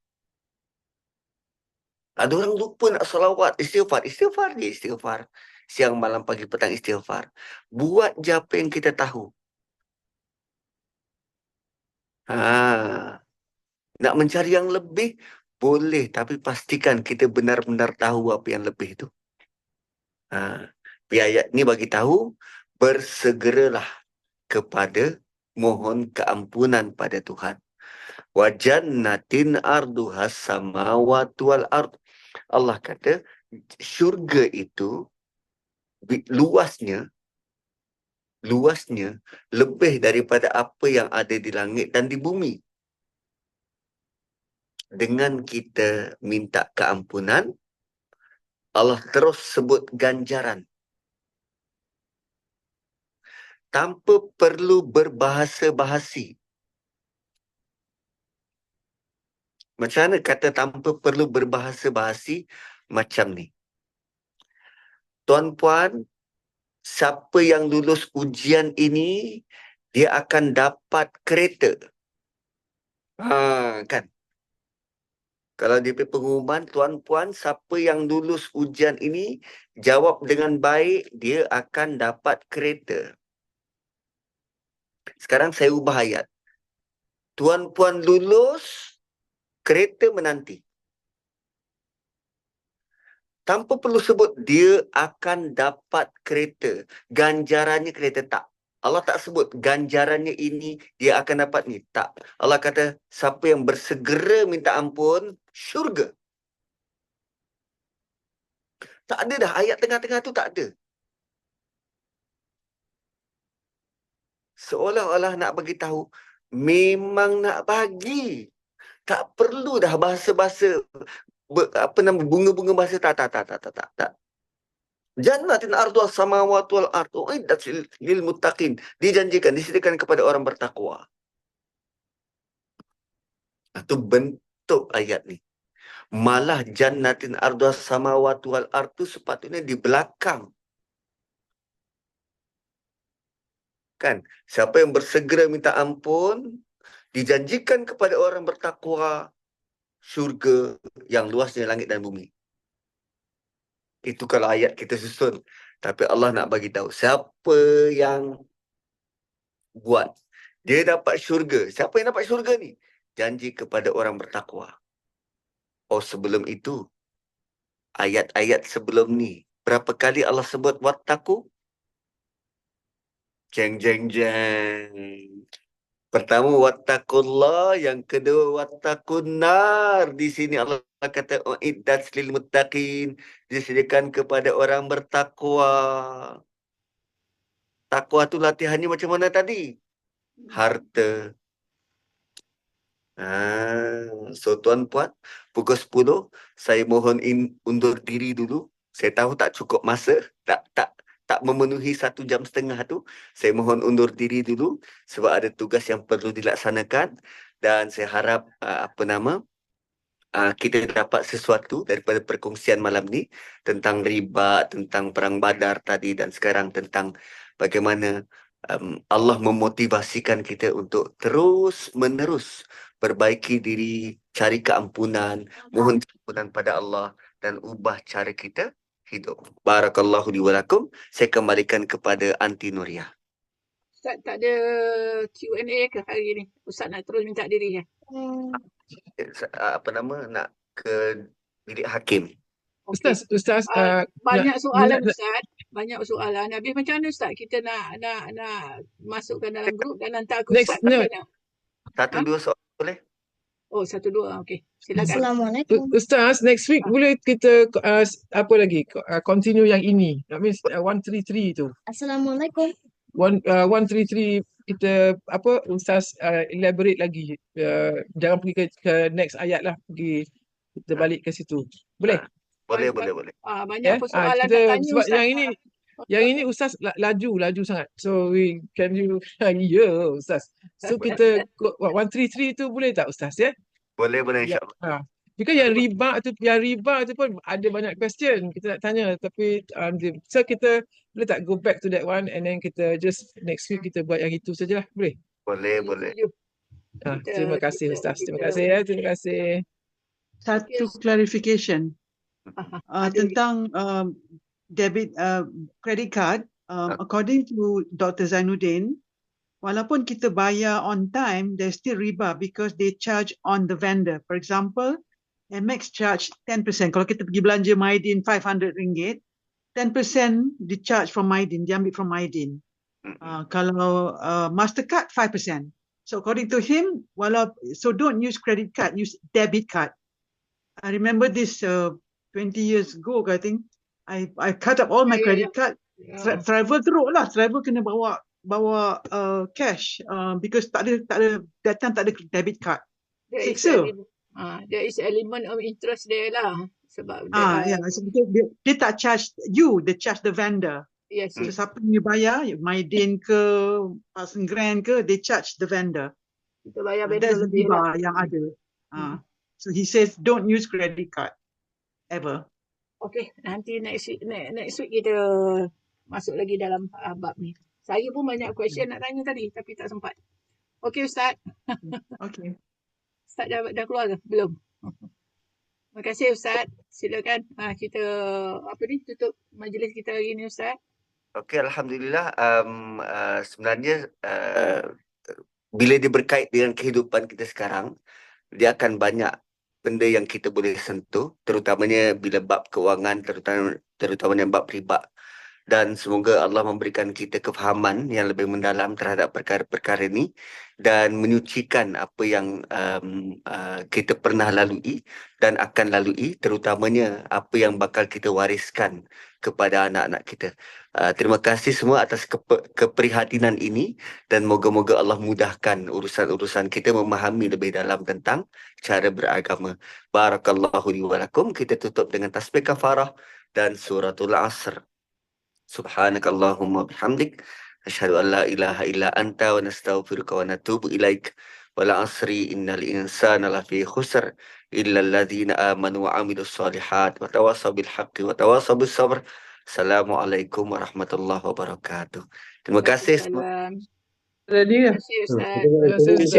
[SPEAKER 1] Ada orang lupa nak salawat, istighfar. Istighfar je, istighfar. Siang, malam, pagi, petang, istighfar. Buat je apa yang kita tahu. Nak mencari yang lebih, boleh. Tapi pastikan kita benar-benar tahu apa yang lebih itu. Ayat ni bagi tahu, bersegeralah kepada mohon keampunan pada Tuhan. Wa jannatin arduhas samawati wal ard. Allah kata, syurga itu luasnya lebih daripada apa yang ada di langit dan di bumi. Dengan kita minta keampunan, Allah terus sebut ganjaran. Tanpa perlu berbahasa bahasi. Macam mana kata tanpa perlu berbahasa bahasi? Macam ni. Tuan-puan, siapa yang lulus ujian ini, dia akan dapat kereta. Kan? Kalau dia pergi pengumuman, tuan-puan, siapa yang lulus ujian ini, jawab dengan baik, dia akan dapat kereta. Sekarang saya ubah ayat. Tuan-puan lulus, kereta menanti. Tanpa perlu sebut, dia akan dapat kereta. Ganjarannya kereta, tak. Allah tak sebut ganjarannya ini, dia akan dapat ni. Tak. Allah kata, siapa yang bersegera minta ampun, syurga. Tak ada dah. Ayat tengah-tengah tu tak ada. Seolah-olah nak bagi tahu, memang nak bagi. Tak perlu dah bahasa-bahasa, bunga-bunga bahasa. Tak. Jannatin arduha samawati wal ardu uiddat lil muttaqin. Dijanjikan, disediakan kepada orang bertakwa. Itu bentuk ayat ni. Malah jannatin arduha samawati wal ardu sepatutnya di belakang. Kan? Siapa yang bersegera minta ampun, dijanjikan kepada orang bertakwa syurga yang luasnya langit dan bumi. Itu kalau ayat kita susun. Tapi Allah nak bagi tahu siapa yang buat, dia dapat syurga. Siapa yang dapat syurga ni? Janji kepada orang bertakwa. Oh, sebelum itu, ayat-ayat sebelum ni, berapa kali Allah sebut wattaqu? Jeng jeng jeng. Pertama wattaqullah, yang kedua wattaqun nar. Di sini Allah kata uiddat lil muttaqin, disediakan kepada orang bertakwa. Takwa tu latihannya macam mana tadi? Harta. So tuan puan, pukul 10 saya mohon undur diri dulu. Saya tahu tak cukup masa, tak memenuhi 1.5 jam tu. Saya mohon undur diri dulu sebab ada tugas yang perlu dilaksanakan, dan saya harap kita dapat sesuatu daripada perkongsian malam ni tentang riba, tentang perang Badar tadi, dan sekarang tentang bagaimana Allah memotivasikan kita untuk terus menerus perbaiki diri, cari keampunan, mohon keampunan pada Allah dan ubah cara kita hidup. Barakallahu li wa lakum. Saya kembalikan kepada Anti Nuria.
[SPEAKER 2] Ustaz tak ada Q&A ke hari ni? Ustaz nak terus minta diri ya?
[SPEAKER 1] Nak ke bilik hakim.
[SPEAKER 2] Okey.
[SPEAKER 3] Ustaz,
[SPEAKER 2] Banyak soalan Ustaz. Banyak soalan. Habis macam mana Ustaz kita nak masukkan dalam grup dan hantar aku Ustaz macam mana?
[SPEAKER 1] Satu dua soalan boleh?
[SPEAKER 2] Oh, 1 2. Okey. Silakan.
[SPEAKER 3] Assalamualaikum. Ustaz, next week boleh kita apa lagi? Continue yang ini. That means 133 tu.
[SPEAKER 4] Assalamualaikum.
[SPEAKER 3] 133 kita apa Ustaz elaborate lagi. Jangan pergi ke next ayat lah. Kita balik ke situ. Boleh?
[SPEAKER 1] Boleh.
[SPEAKER 2] Banyak persoalan nak tanya
[SPEAKER 3] sebab
[SPEAKER 2] Ustaz.
[SPEAKER 3] yang ini Ustaz laju sangat. So can you Ustaz. So kita 133 tu boleh tak Ustaz ya?
[SPEAKER 1] Boleh insya-Allah.
[SPEAKER 3] Because yang riba tu pun ada banyak question kita nak tanya, tapi so kita boleh tak go back to that one and then kita just next week kita buat yang itu sajalah, boleh?
[SPEAKER 1] Boleh.
[SPEAKER 3] Terima kasih Ustaz. Terima kasih.
[SPEAKER 5] Satu clarification tentang debit credit card. According to Dr. Zainuddin, walaupun kita bayar on time, there's still riba because they charge on the vendor. For example, Amex charge 10%. Kalau kita pergi belanja Maidin RM500, 10% di charge from Maidin, diambil from Maidin. Kalau Mastercard 5%. So according to him, so don't use credit card, use debit card. I remember this 20 years ago, I think. I cut up all my credit card. Travel teruk lah. Travel kena bawa cash because tak ada that time tak ada debit card. Siksa.
[SPEAKER 2] There is element of interest there lah. Sebab
[SPEAKER 5] dia tak charge you, they charge the vendor.
[SPEAKER 2] Yes.
[SPEAKER 5] So siapa yang bayar, Maidin ke, Parson Grand ke, they charge the vendor.
[SPEAKER 2] Kita bayar vendor lebih
[SPEAKER 5] lah yang ada. So he says don't use credit card ever.
[SPEAKER 2] Okay, nanti next week kita masuk lagi dalam bab ni. Saya pun banyak question nak tanya tadi tapi tak sempat. Okay Ustaz.
[SPEAKER 5] Okay.
[SPEAKER 2] Ustaz dah keluar ke? Belum. Terima kasih Ustaz. Silakan kita tutup majlis kita hari ni Ustaz.
[SPEAKER 1] Okey, alhamdulillah. Sebenarnya bila dia berkait dengan kehidupan kita sekarang, dia akan banyak benda yang kita boleh sentuh, terutamanya bila bab kewangan, terutamanya bab riba. Dan semoga Allah memberikan kita kefahaman yang lebih mendalam terhadap perkara-perkara ini dan menyucikan apa yang kita pernah lalui dan akan lalui, terutamanya apa yang bakal kita wariskan kepada anak-anak kita. Terima kasih semua atas keprihatinan ini dan moga-moga Allah mudahkan urusan-urusan kita memahami lebih dalam tentang cara beragama. Barakallahu li wa lakum. Kita tutup dengan tasbih kafarah dan suratul Asr. Subhanakallahumma bihamdik. Asyhadu an la ilaha illa anta wa nastaghfiruka wa natubu ilaik. Wal asri innal insana lafi khusr illa alladhina amanu wa amilus solihat wa tawasaw bil haqqi wa tawasaw bis sabr. Assalamualaikum warahmatullahi wabarakatuh. Terima kasih semua.
[SPEAKER 2] Waalaikumsalam.
[SPEAKER 3] Ready
[SPEAKER 2] Terima
[SPEAKER 3] lah.
[SPEAKER 2] kasih Ustaz.
[SPEAKER 3] Terima kasih.